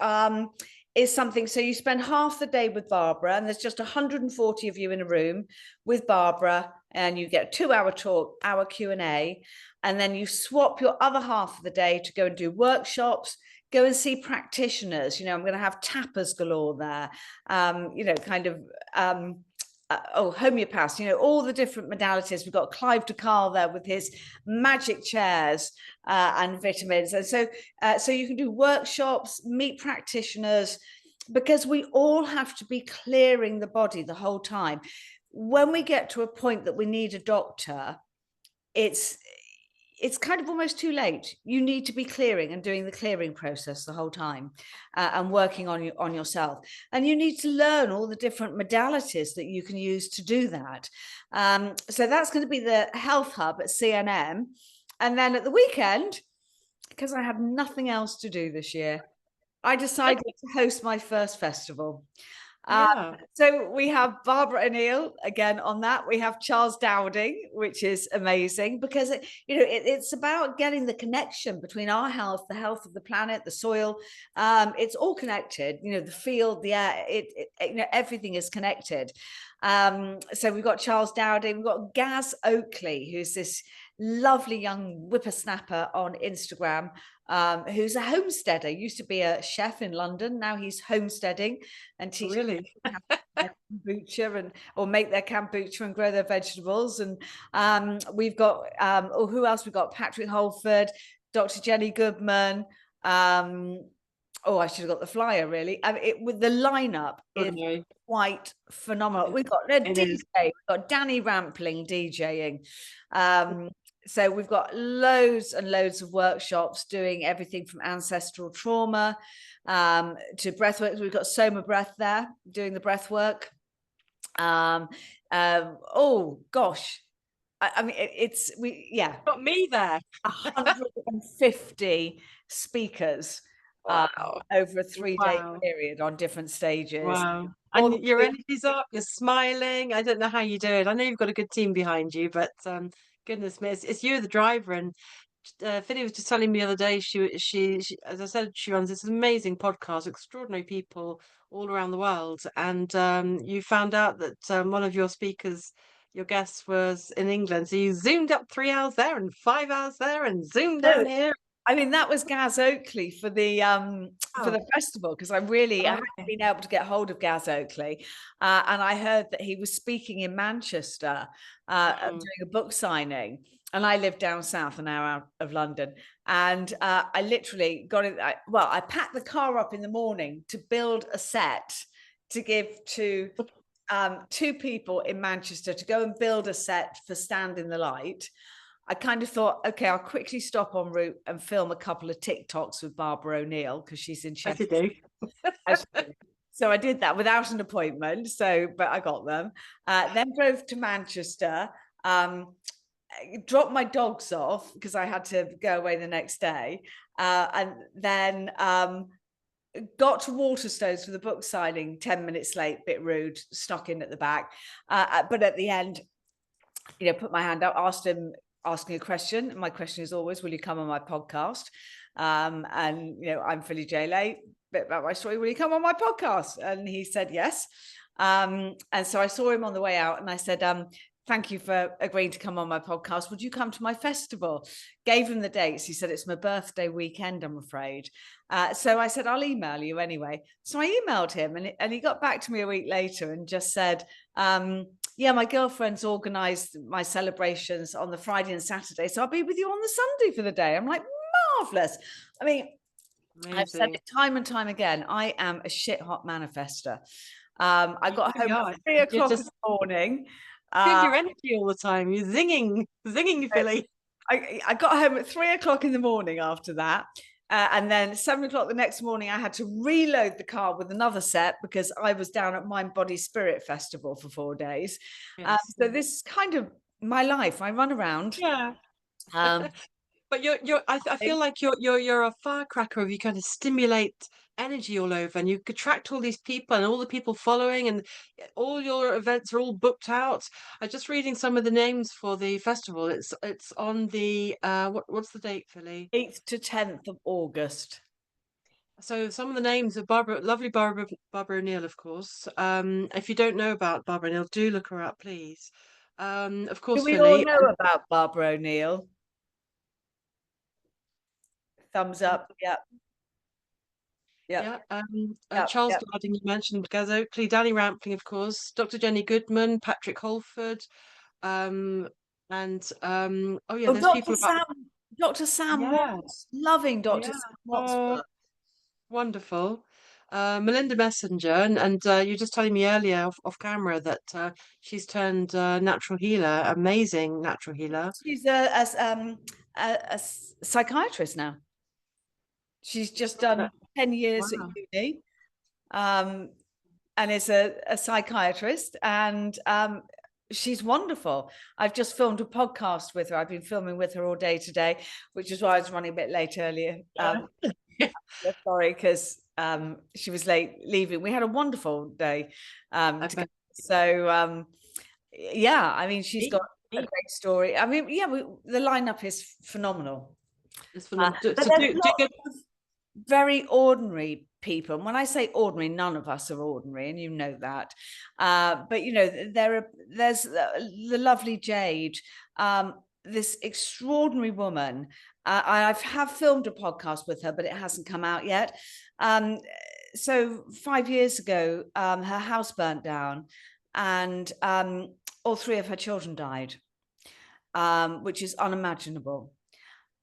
is something. So you spend half the day with Barbara, and there's just 140 of you in a room with Barbara, and you get a 2-hour talk, hour Q&A, and then you swap your other half of the day to go and do workshops, go and see practitioners. I'm going to have tappers galore there, homeopaths, all the different modalities. We've got Clive DeCarl there with his magic chairs and vitamins. And so you can do workshops, meet practitioners, because we all have to be clearing the body the whole time. When we get to a point that we need a doctor, it's kind of almost too late. You need to be clearing and doing the clearing process the whole time, and working on yourself. And you need to learn all the different modalities that you can use to do that. So that's going to be the health hub at CNM. And then at the weekend, because I had nothing else to do this year, I decided to host my first festival. So we have Barbara O'Neill again on that. We have Charles Dowding, which is amazing, because it's about getting the connection between our health, the health of the planet, the soil. It's all connected. The field, the air. Everything is connected. So we've got Charles Dowding. We've got Gaz Oakley, who's this lovely young whippersnapper on Instagram, who's a homesteader. Used to be a chef in London. Now he's homesteading and teaching kombucha or make their kombucha and grow their vegetables. And we've got who else? We've got Patrick Holford, Dr. Jenny Goodman. I should have got the flyer, really. With the lineup is quite phenomenal. We've got a DJ, we've got Danny Rampling DJing. So we've got loads and loads of workshops doing everything from ancestral trauma to breath work. We've got Soma Breath there doing the breath work. Oh gosh. Got me there. 150 speakers. Wow. Over a 3-day period on different stages. Wow. And your energy's up, you're smiling. I don't know how you do it. I know you've got a good team behind you, but goodness me, it's you, the driver, and Finny was just telling me the other day, she, as I said, she runs this amazing podcast, extraordinary people all around the world. And you found out that one of your speakers, your guest, was in England. So you zoomed up 3 hours there and 5 hours there and zoomed down No, here. I mean, that was Gaz Oakley for the Oh, festival, because I hadn't okay. been able to get hold of Gaz Oakley, and I heard that he was speaking in Manchester, Mm. doing a book signing, and I live down south, an hour out of London, and I literally got it. I packed the car up in the morning to build a set to give to two people in Manchester to go and build a set for Stand in the Light. I kind of thought, okay, I'll quickly stop en route and film a couple of TikToks with Barbara O'Neill, because she's in As you Sheffield. do. So I did that without an appointment. But I got them. Then drove to Manchester, dropped my dogs off because I had to go away the next day, and then got to Waterstones for the book signing 10 minutes late, bit rude, snuck in at the back. But at the end, put my hand out, asking a question. My question is always, will you come on my podcast? And I'm Philly J. Bit about my story. Will you come on my podcast? And he said yes. And so I saw him on the way out, and I said, thank you for agreeing to come on my podcast. Would you come to my festival? Gave him the dates. He said, it's my birthday weekend, I'm afraid. So I said, I'll email you anyway. So I emailed him, and he got back to me a week later and just said, yeah, my girlfriend's organised my celebrations on the Friday and Saturday, so I'll be with you on the Sunday for the day. I'm like, marvellous. I mean, Amazing. I've said it time and time again, I am a shit hot manifester. I got home at 3 o'clock in the morning. Give your energy all the time. You're zinging, Philly. I got home at 3 o'clock in the morning after that. And then 7 o'clock the next morning, I had to reload the car with another set because I was down at Mind Body Spirit Festival for 4 days. Yes. So this is kind of my life. I run around. Yeah. Um, But I feel like you're a firecracker. You kind of stimulate energy all over, and you attract all these people and all the people following, and all your events are all booked out. I'm just reading some of the names for the festival. It's on the what's the date, Philly? 8th to 10th of August. So some of the names are lovely Barbara O'Neill, of course. If you don't know about Barbara O'Neill, do look her up, please. Of Do course, we all Philly. know about Barbara O'Neill? Thumbs up. Yep. Yeah, Yep. Charles Yep. Garding, you mentioned, Gaz Oakley, Danny Rampling, of course, Dr. Jenny Goodman, Patrick Holford, and oh yeah, Oh, there's people about Dr. Sam yeah, Watts. Loving Dr. yeah, Sam Watts' oh, book. wonderful. Melinda Messenger, and you were just telling me earlier off camera that she's turned natural healer, amazing natural healer. She's a psychiatrist now. She's just done 10 years at Wow. uni, and is a psychiatrist, and she's wonderful. I've just filmed a podcast with her. I've been filming with her all day today, which is why I was running a bit late earlier. Sorry, because she was late leaving. We had a wonderful day together. So yeah, I mean, she's got a great story. I mean, yeah, the lineup is phenomenal. It's phenomenal. But So there's lots of very ordinary people. And when I say ordinary, none of us are ordinary, and you know that. But there's the lovely Jade, this extraordinary woman. I have filmed a podcast with her, but it hasn't come out yet. So 5 years ago, her house burnt down, and all 3 of her children died, which is unimaginable.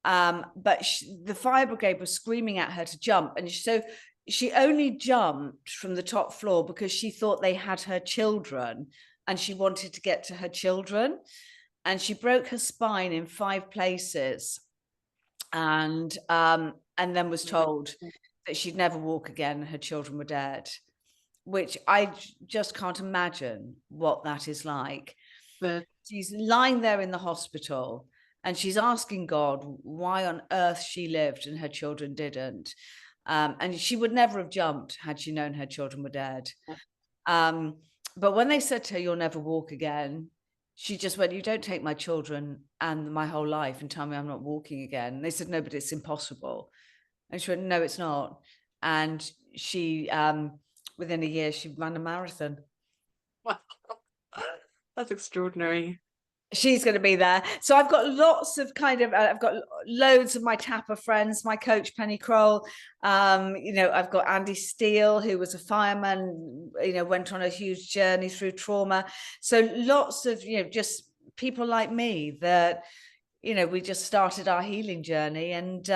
But the fire brigade was screaming at her to jump, and so she only jumped from the top floor because she thought they had her children, and she wanted to get to her children, and she broke her spine in 5 places, and then was told that she'd never walk again. Her children were dead, which I just can't imagine what that is like. But she's lying there in the hospital, and she's asking God why on earth she lived and her children didn't. And she would never have jumped had she known her children were dead. But when they said to her, you'll never walk again, she just went, you don't take my children and my whole life and tell me I'm not walking again. And they said, no, but it's impossible. And she went, no, it's not. And she, within a year, she ran a marathon. Wow. That's extraordinary. She's going to be there. So I've got lots of I've got loads of my tapper friends, my coach, Penny Kroll. I've got Andy Steele, who was a fireman, went on a huge journey through trauma. So lots of, just people like me that, we just started our healing journey and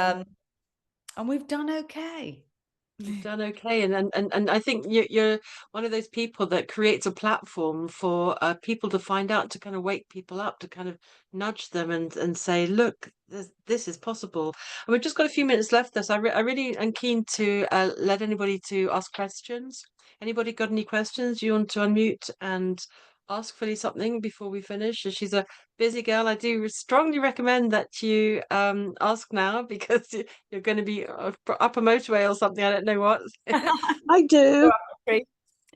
we've done okay. You've done okay, and I think you're one of those people that creates a platform for people to find out, to kind of wake people up, to kind of nudge them and say, look, this is possible. And we've just got a few minutes left. This I really am keen to let anybody to ask questions. Anybody got any questions? You want to unmute and ask Philly something before we finish? She's a busy girl. I do strongly recommend that you ask now, because you're going to be up a motorway or something. I don't know what. I do.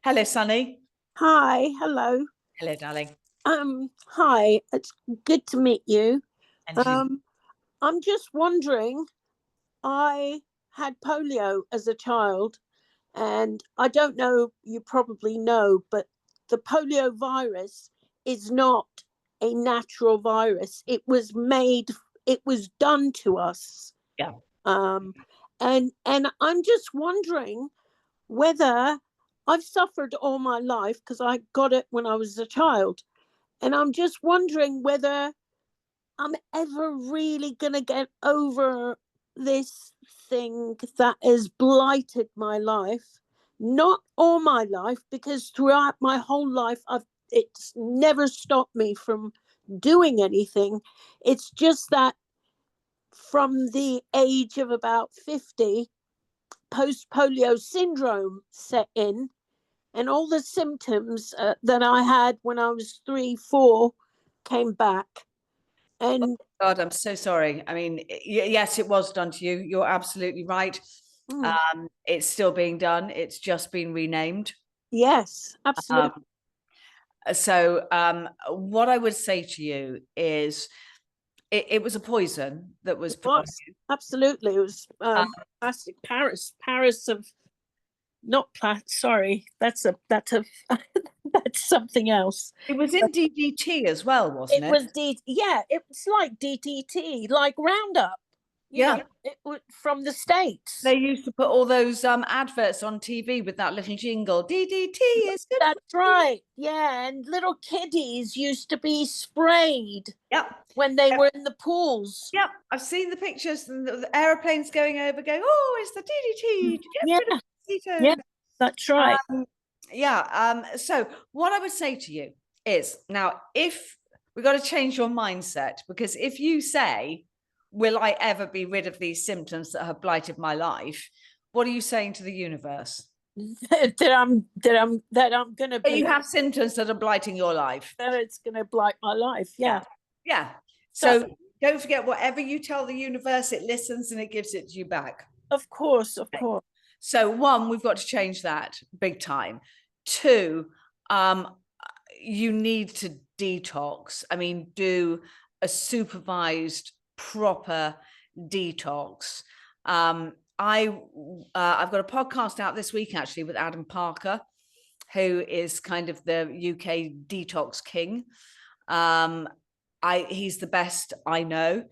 Hello, Sunny. Hi, hello. Hello, darling. Hi, it's good to meet you. And you. I'm just wondering, I had polio as a child, and I don't know, you probably know, but the polio virus is not a natural virus. It was done to us. Yeah. And I'm just wondering whether I've suffered all my life because I got it when I was a child. And I'm just wondering whether I'm ever really going to get over this thing that has blighted my life. Not all my life, because throughout my whole life, it's never stopped me from doing anything. It's just that from the age of about 50, post-polio syndrome set in, and all the symptoms that I had when I was 3, 4 came back. And oh God, I'm so sorry. I mean, yes, it was done to you. You're absolutely right. It's still being done. It's just been renamed. Yes, absolutely. What I would say to you is it was a poison that was put on you. Absolutely. It was plastic Paris of not plastic. Sorry, that's that's something else. It was in DDT as well, wasn't it? It was it's like DDT, like Roundup. Yeah, it was from the States. They used to put all those adverts on TV with that little jingle. DDT is good. That's right. Yeah, and little kiddies used to be sprayed. Yep. When they were in the pools. Yep, I've seen the pictures and the aeroplanes going over, going, oh, it's the DDT. Yeah, that's right. So what I would say to you is, now, if we've got to change your mindset, because if you say, will I ever be rid of these symptoms that have blighted my life? What are you saying to the universe? that I'm gonna be. You have symptoms that are blighting your life. That it's gonna blight my life. Yeah. So don't forget, whatever you tell the universe, it listens and it gives it to you back. Of course. So 1, we've got to change that big time. 2, you need to detox. I mean, do a supervised, proper detox. I've got a podcast out this week, actually, with Adam Parker, who is kind of the UK detox king. He's the best I know.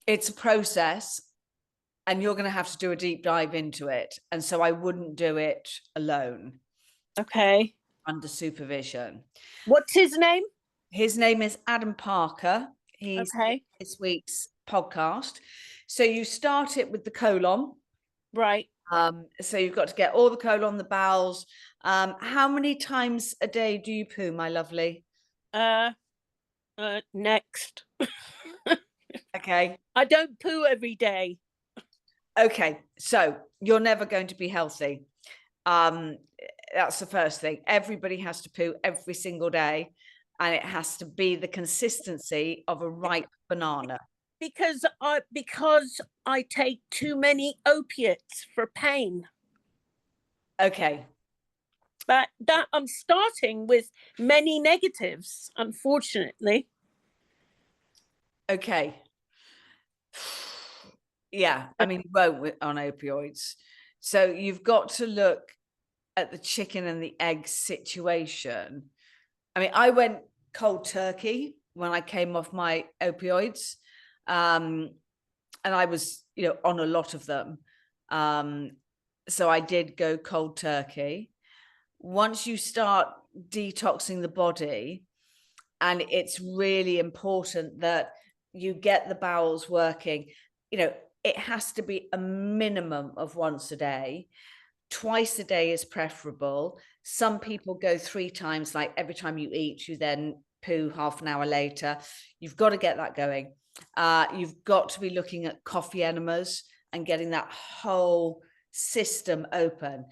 It's a process, and you're going to have to do a deep dive into it. And so I wouldn't do it alone. Okay. Under supervision. What's his name? His name is Adam Parker. He's this week's podcast. So you start it with the colon. Right. So you've got to get all the colon, the bowels. How many times a day do you poo, my lovely? Next. Okay. I don't poo every day. Okay, so you're never going to be healthy. That's the first thing. Everybody has to poo every single day, and it has to be the consistency of a ripe banana. Because I take too many opiates for pain. Okay. But that I'm starting with many negatives, unfortunately. Okay. Yeah, I mean, you won't on opioids. So you've got to look at the chicken and the egg situation. I mean, I went cold turkey when I came off my opioids. And I was, on a lot of them. So I did go cold turkey. Once you start detoxing the body, and it's really important that you get the bowels working, it has to be a minimum of once a day. Twice a day is preferable. Some people go 3 times, like every time you eat, you then poo half an hour later. You've got to get that going. You've got to be looking at coffee enemas and getting that whole system open.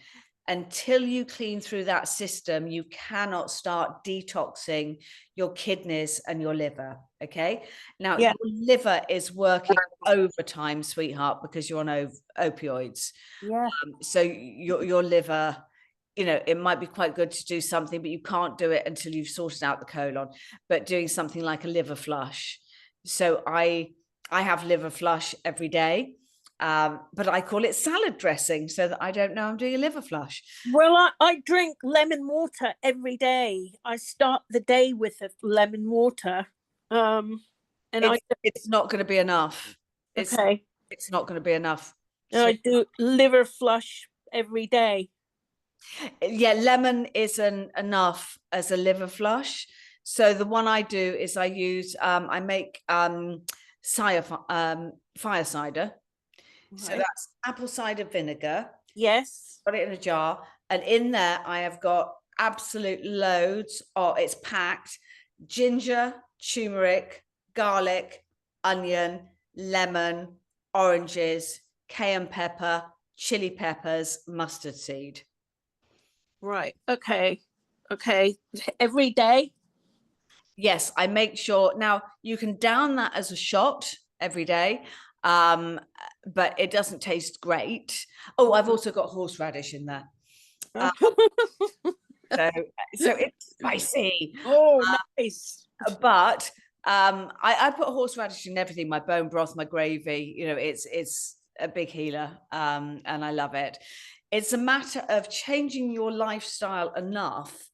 Until you clean through that system, you cannot start detoxing your kidneys and your liver. Okay. Now, Yeah. your liver is working overtime, sweetheart, because you're on opioids. Yeah. So your liver, it might be quite good to do something, but you can't do it until you've sorted out the colon. But doing something like a liver flush. So I have liver flush every day. But I call it salad dressing so that I don't know I'm doing a liver flush. Well, I drink lemon water every day. I start the day with a lemon water. And it's not going to be enough. It's not going to be enough. So I do liver flush every day. Yeah, lemon isn't enough as a liver flush. So the one I do is I use, I make fire cider. Right. So that's apple cider vinegar. Yes. Put it in a jar. And in there, I have got absolute loads, it's packed, ginger, turmeric, garlic, onion, lemon, oranges, cayenne pepper, chili peppers, mustard seed. Right. Okay. Every day? Yes, I make sure. Now, you can down that as a shot every day, but it doesn't taste great. Oh, I've also got horseradish in there. So it's spicy. Oh, nice. But I put horseradish in everything, my bone broth, my gravy. It's a big healer, and I love it. It's a matter of changing your lifestyle enough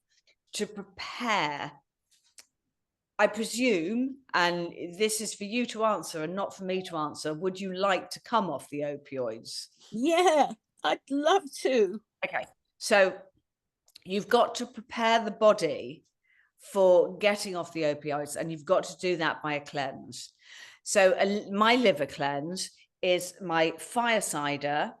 to prepare, I presume, and this is for you to answer and not for me to answer, would you like to come off the opioids? Yeah, I'd love to. Okay, so you've got to prepare the body for getting off the opioids, and you've got to do that by a cleanse. So my liver cleanse is my fire cider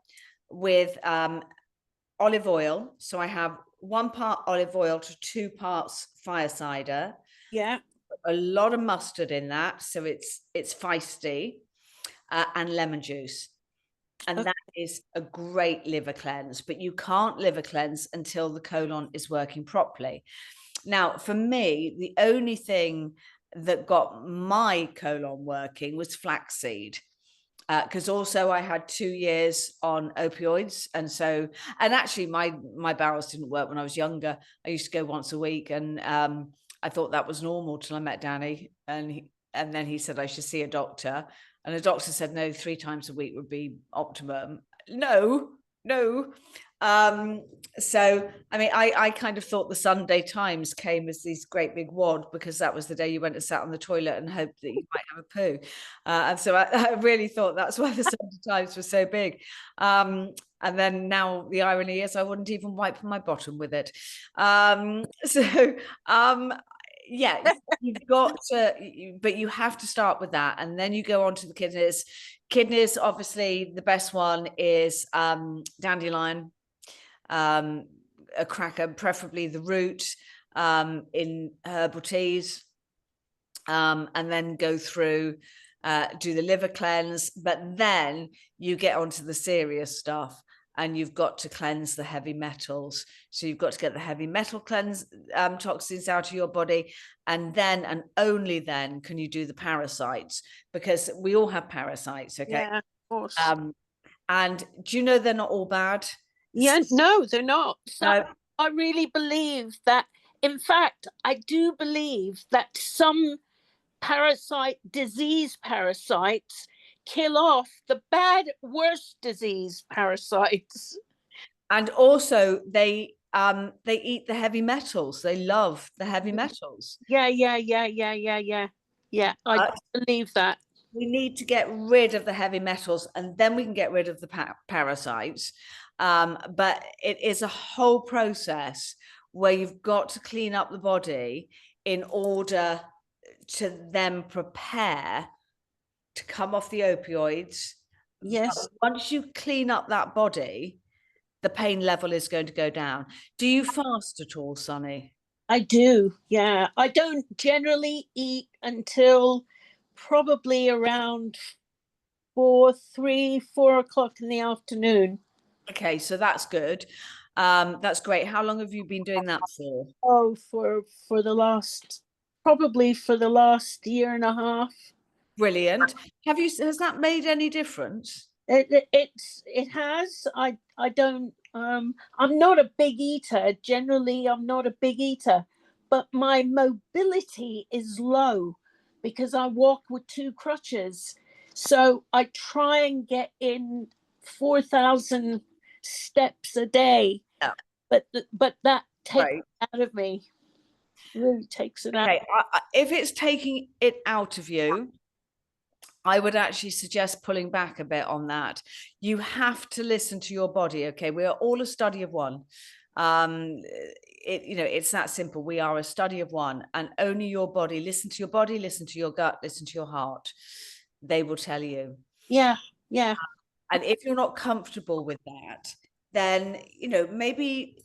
with olive oil. So I have 1 part olive oil to 2 parts fire cider. Yeah. A lot of mustard in that, so it's feisty, and lemon juice. And that is a great liver cleanse, but you can't liver cleanse until the colon is working properly. Now, for me, the only thing that got my colon working was flaxseed, because also I had 2 years on opioids, and actually my bowels didn't work when I was younger. I used to go once a week, and I thought that was normal till I met Danny, and then he said I should see a doctor, and the doctor said no, 3 times a week would be optimum. No. So I mean, I kind of thought the Sunday Times came as this great big wad, because that was the day you went and sat on the toilet and hoped that you might have a poo, and so I really thought that's why the Sunday Times was so big. And then now the irony is I wouldn't even wipe my bottom with it. Yeah, you've got to, but you have to start with that, and then you go on to the kidneys. Kidneys, obviously, the best one is dandelion, a cracker, preferably the root, in herbal teas, and then go through, do the liver cleanse, but then you get onto the serious stuff. And you've got to cleanse the heavy metals. So you've got to get the heavy metal toxins out of your body. And then, and only then, can you do the parasites, because we all have parasites. Okay. Yeah, of course. And do you know they're not all bad? Yeah, no, they're not. No. I really believe that. In fact, I do believe that some disease parasites kill off the bad, worse disease parasites. And also they eat the heavy metals. They love the heavy metals. Yeah, I believe that. We need to get rid of the heavy metals, and then we can get rid of the parasites. But it is a whole process where you've got to clean up the body in order to then prepare to come off the opioids. Yes. But once you clean up that body, the pain level is going to go down. Do you fast at all, Sunny? I do. Yeah. I don't generally eat until probably around 4 o'clock in the afternoon. Okay, so that's good. That's great. How long have you been doing that for? Oh, for the last, probably for the last year and a half. Brilliant. Has that made any difference? It has. I don't. I'm not a big eater. Generally, I'm not a big eater, but my mobility is low because I walk with 2 crutches. So I try and get in 4,000 steps a day. Yeah. But that takes Right. it out of me. Really takes it out. Okay, if it's taking it out of you, I would actually suggest pulling back a bit on that. You have to listen to your body. Okay, we are all a study of one. It's that simple. We are a study of one, and only your body. Listen to your body, listen to your gut, listen to your heart. They will tell you. Yeah. And if you're not comfortable with that, then maybe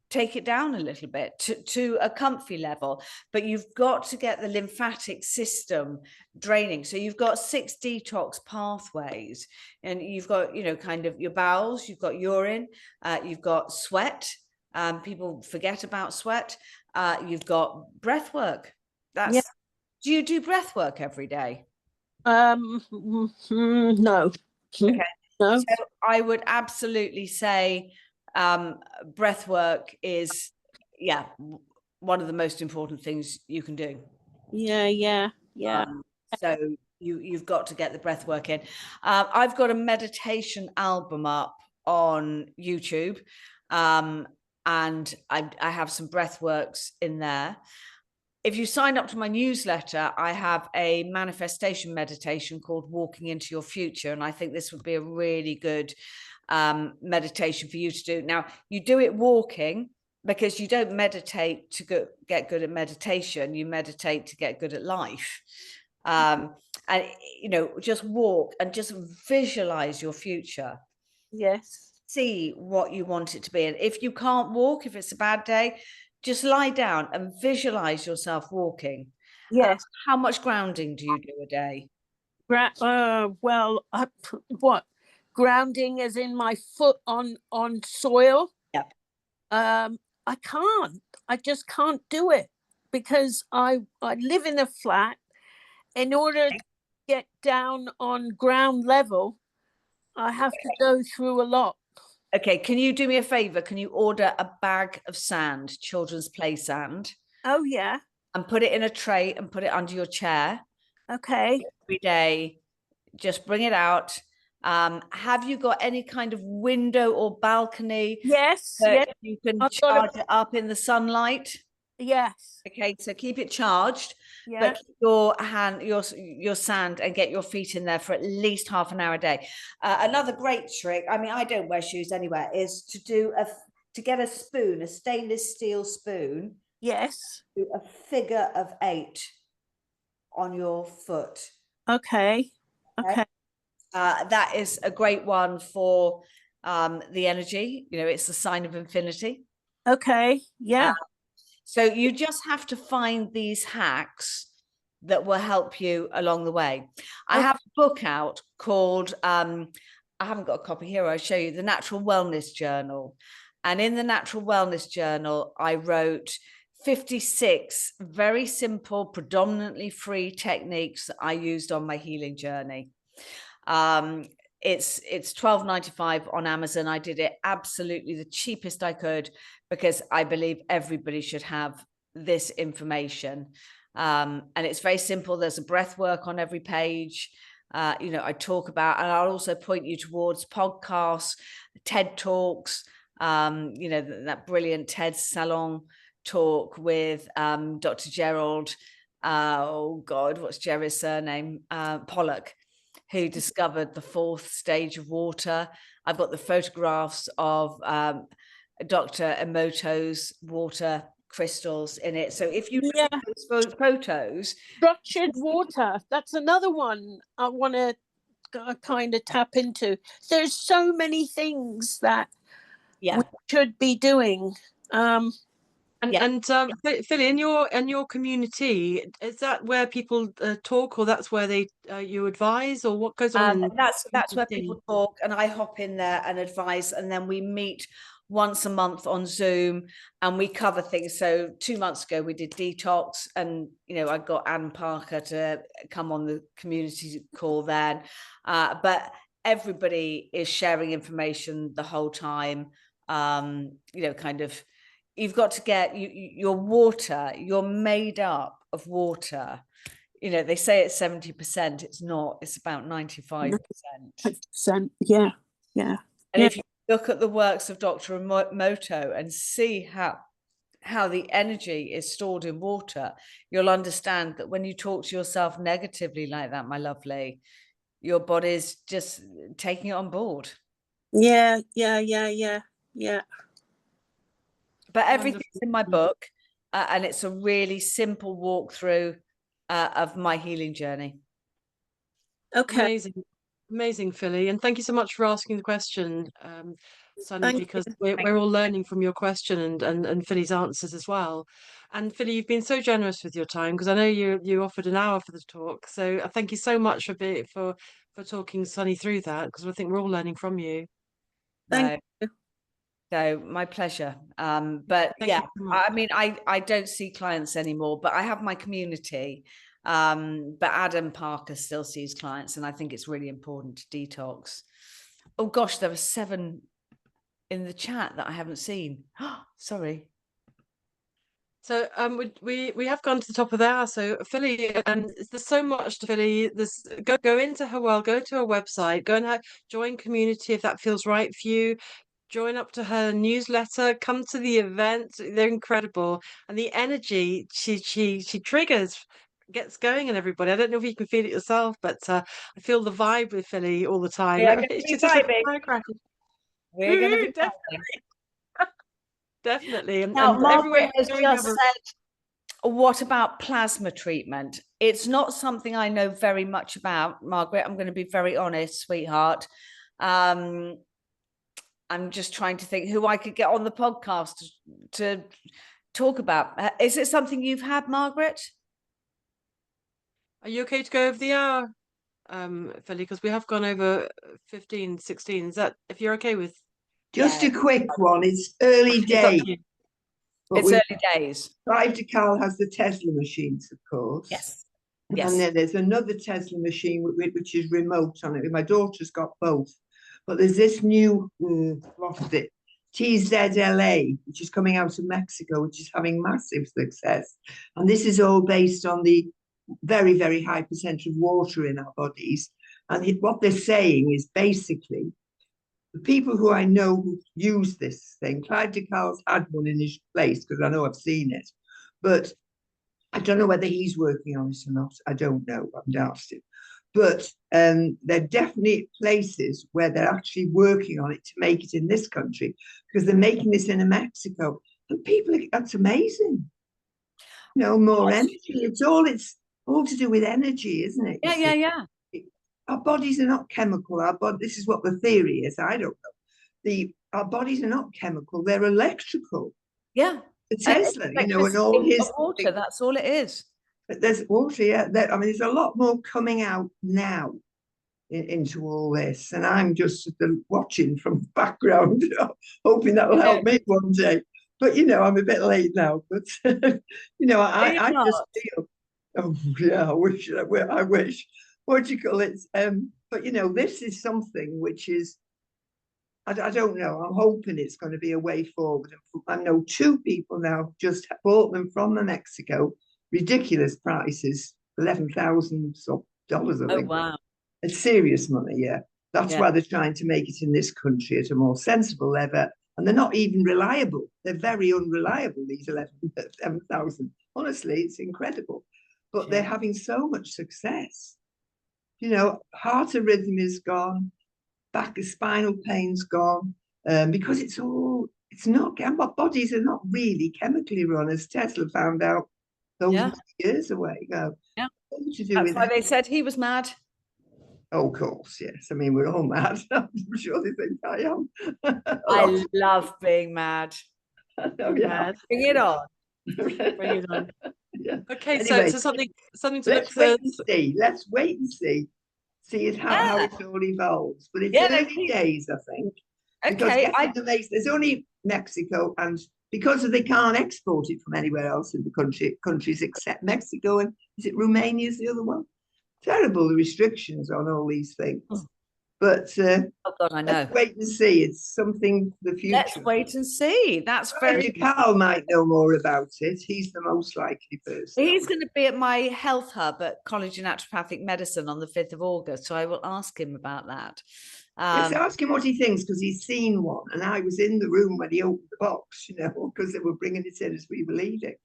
take it down a little bit to a comfy level, but you've got to get the lymphatic system draining. So you've got 6 detox pathways, and you've got kind of your bowels, you've got urine, you've got sweat. People forget about sweat. You've got breath work. Do you do breath work every day? No. Okay. No. So I would absolutely say breath work is one of the most important things you can do. Yeah. So you've got to get the breath work in. I've got a meditation album up on YouTube, and I have some breath works in there. If you sign up to my newsletter, I have a manifestation meditation called Walking into Your Future, and I think this would be a really good meditation for you to do. Now, you do it walking, because you don't meditate to get good at meditation. You meditate to get good at life. And just walk and just visualize your future. Yes. See what you want it to be. And if you can't walk, if it's a bad day, just lie down and visualize yourself walking. Yes. How much grounding do you do a day? What? Grounding as in my foot on soil? Yep. I can't. I just can't do it because I live in a flat. In order to get down on ground level, I have to go through a lot. Okay, can you do me a favor? Can you order a bag of sand, children's play sand? Oh, yeah. And put it in a tray and put it under your chair. Okay. Every day, just bring it out. Have you got any kind of window or balcony? Yes. You can charge it up in the sunlight. Yes. Okay, so keep it charged. Yeah. But keep your sand, and get your feet in there for at least half an hour a day. Another great trick, I mean, I don't wear shoes anywhere, is to get a spoon, a stainless steel spoon. Yes. Do a figure of 8 on your foot. Okay. That is a great one for the energy. It's the sign of infinity. Okay. Yeah. So you just have to find these hacks that will help you along the way. I have a book out called, I haven't got a copy here, I'll show you, The Natural Wellness Journal. And in the Natural Wellness Journal, I wrote 56 very simple, predominantly free techniques that I used on my healing journey. it's £12.95 on Amazon. I did it absolutely the cheapest I could, because I believe everybody should have this information. And it's very simple. There's a breath work on every page. I talk about, and I'll also point you towards podcasts, TED Talks, that brilliant TED Salon talk with Dr. Gerald, oh God, what's Jerry's surname? Pollock, who discovered the 4th stage of water. I've got the photographs of Dr. Emoto's water crystals in it. So if you look at those photos. Structured water, that's another one I want to kind of tap into. There's so many things that we should be doing. And Philly, in your community, is that where people talk, or that's where they you advise, or what goes on in that's where people talk, and I hop in there and advise, and then we meet once a month on Zoom and we cover things. So 2 months ago we did detox, and I got Anne Parker to come on the community call then, but everybody is sharing information the whole time. Kind of, you've got to get your water, you're made up of water. They say it's 70%. It's not. It's about 95%. Yeah. And if you look at the works of Dr. Emoto and see how the energy is stored in water, you'll understand that when you talk to yourself negatively like that, my lovely, your body's just taking it on board. Yeah. But everything's in my book, and it's a really simple walkthrough of my healing journey. Okay. Amazing, Philly, and thank you so much for asking the question, Sunny, because we're all learning from your question and Philly's answers as well. And Philly, you've been so generous with your time, because I know you offered an hour for the talk. So thank you so much for talking Sunny through that, because I think we're all learning from you. Thank you. So my pleasure. But yeah, I mean, I don't see clients anymore, but I have my community. But Adam Parker still sees clients, and I think it's really important to detox. Oh gosh, there are 7 in the chat that I haven't seen. Sorry. So we have gone to the top of the hour. So Philly, there's so much to Philly. Go into her world, go to her website, go and join community if that feels right for you. Join up to her newsletter, come to the event. They're incredible. And the energy she triggers gets going in everybody. I don't know if you can feel it yourself, but I feel the vibe with Philly all the time. Yeah, She's just like a firecracker. We're going to be definitely. And Margaret has just said, what about plasma treatment? It's not something I know very much about, Margaret. I'm going to be very honest, sweetheart. I'm just trying to think who I could get on the podcast to talk about. Is it something you've had, Margaret? Are you okay to go over the hour, Philly? Because we have gone over 15, 16. Is that, if you're okay with? Just a quick one. It's early days. It's early days. Dr. Carl has the Tesla machines, of course. Yes. And then there's another Tesla machine which is remote on it. My daughter's got both. But there's this new, what is it? TZLA, which is coming out of Mexico, which is having massive success. And this is all based on the very, very high percentage of water in our bodies. And what they're saying is basically, the people who I know who use this thing, Clyde DeCarle's had one in his place, because I know I've seen it. But I don't know whether he's working on it or not. I don't know. I haven't asked him. But there are definitely places where they're actually working on it to make it in this country, because they're making this in Mexico. And that's amazing. More energy. It's all to do with energy, isn't it? Yeah. Our bodies are not chemical. This is what the theory is. I don't know. Our bodies are not chemical. They're electrical. Yeah. The Tesla, and all his water. That's all it is. There's water, yeah. There's a lot more coming out now into all this, and I'm just watching from the background, hoping that will help me one day. But I'm a bit late now. But I just feel, oh yeah, I wish. What do you call it? But you know, this is something which is, I don't know. I'm hoping it's going to be a way forward. I know 2 people now just bought them from Mexico, ridiculous prices, $11,000, I Oh, think. wow. It's serious money, yeah. That's Yeah. why they're trying to make it in this country at a more sensible level. And they're not even reliable. They're very unreliable, these 11,000. Honestly, it's incredible. But they're having so much success. You know, heart arrhythmia's gone, back spinal pain's gone, because it's not, our bodies are not really chemically run, as Tesla found out those Yeah. years ago. Yeah. To do That's with why it. they said he was mad. Oh, of course, yes. I mean, we're all mad. I'm sure they think I am. I love being mad. Oh, yeah. Bring it on. Bring it on. Yeah. Okay, Anyway, so something to look let's for. wait and see. Let's wait and see. See how it all evolves. But it's early days, I think. Because Okay. there's only Mexico, and because they can't export it from anywhere else in the countries except Mexico, and is it Romania is the other one? Terrible restrictions on all these things. But Oh God, I know. let's wait and see. It's something for the future. Let's wait and see. That's very. Carl might know more about it. He's the most likely person. He's going to be at my health hub at College of Naturopathic Medicine on the 5th of August, so I will ask him about that. Yes, ask him what he thinks, because he's seen one, and I was in the room when he opened the box, you know, because they were bringing it in as we were leaving,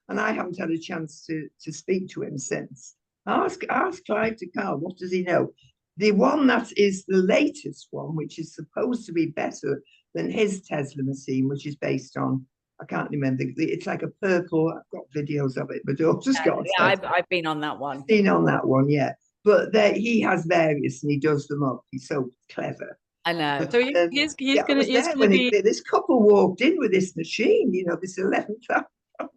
and I haven't had a chance to speak to him since. Ask Clive to Carl, what does he know? The one that is the latest one, which is supposed to be better than his Tesla machine, which is based on, I can't remember, it's like a purple, I've got videos of it, my daughter's got it. Yeah, I've been on that one. Seen on that one, yeah. But he has various and he does them up. He's so clever. I know. So he's going to be. This couple walked in with this machine, you know, this 11,000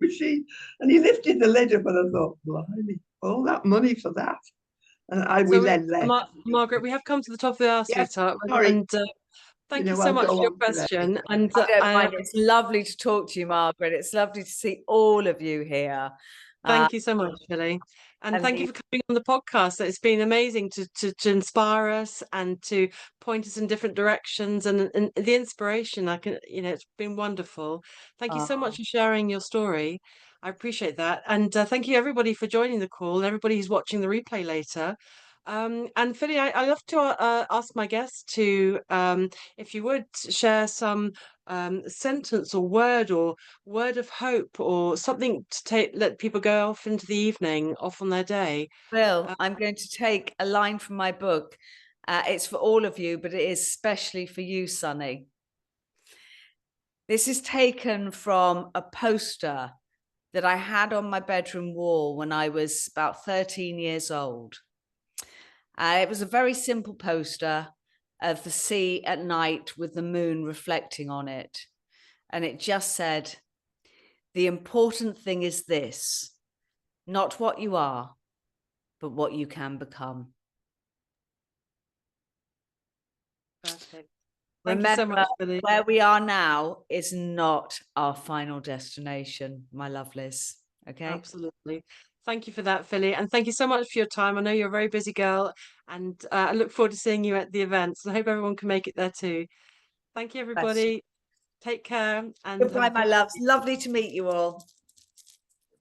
machine, and he lifted the lid up, and I thought, blimey, all that money for that. And we then left. Margaret, we have come to the top of the hour, sweetheart. Sorry. And thank you so much for your question. And I don't mind. It's lovely to talk to you, Margaret. It's lovely to see all of you here. Thank you so much, Philly. And thank you for coming on the podcast. It's been amazing to inspire us and to point us in different directions, and the inspiration, it's been wonderful. Thank you so much for sharing your story. I appreciate that. And thank you everybody for joining the call, and everybody who's watching the replay later. And Philly, I love to ask my guests to, if you would, share some sentence or word of hope or something to let people go off into the evening, off on their day. Bill, I'm going to take a line from my book. It's for all of you, but it is especially for you, Sonny. This is taken from a poster that I had on my bedroom wall when I was about 13 years old. It was a very simple poster of the sea at night with the moon reflecting on it. And it just said, "The important thing is this, not what you are, but what you can become." Perfect. Remember, you so much, Philly. Where we are now is not our final destination, my lovelies. Okay? Absolutely. Thank you for that, Philly. And thank you so much for your time. I know you're a very busy girl, and I look forward to seeing you at the events. I hope everyone can make it there too. Thank you, everybody. Take care. And goodbye, my loves. Lovely to meet you all.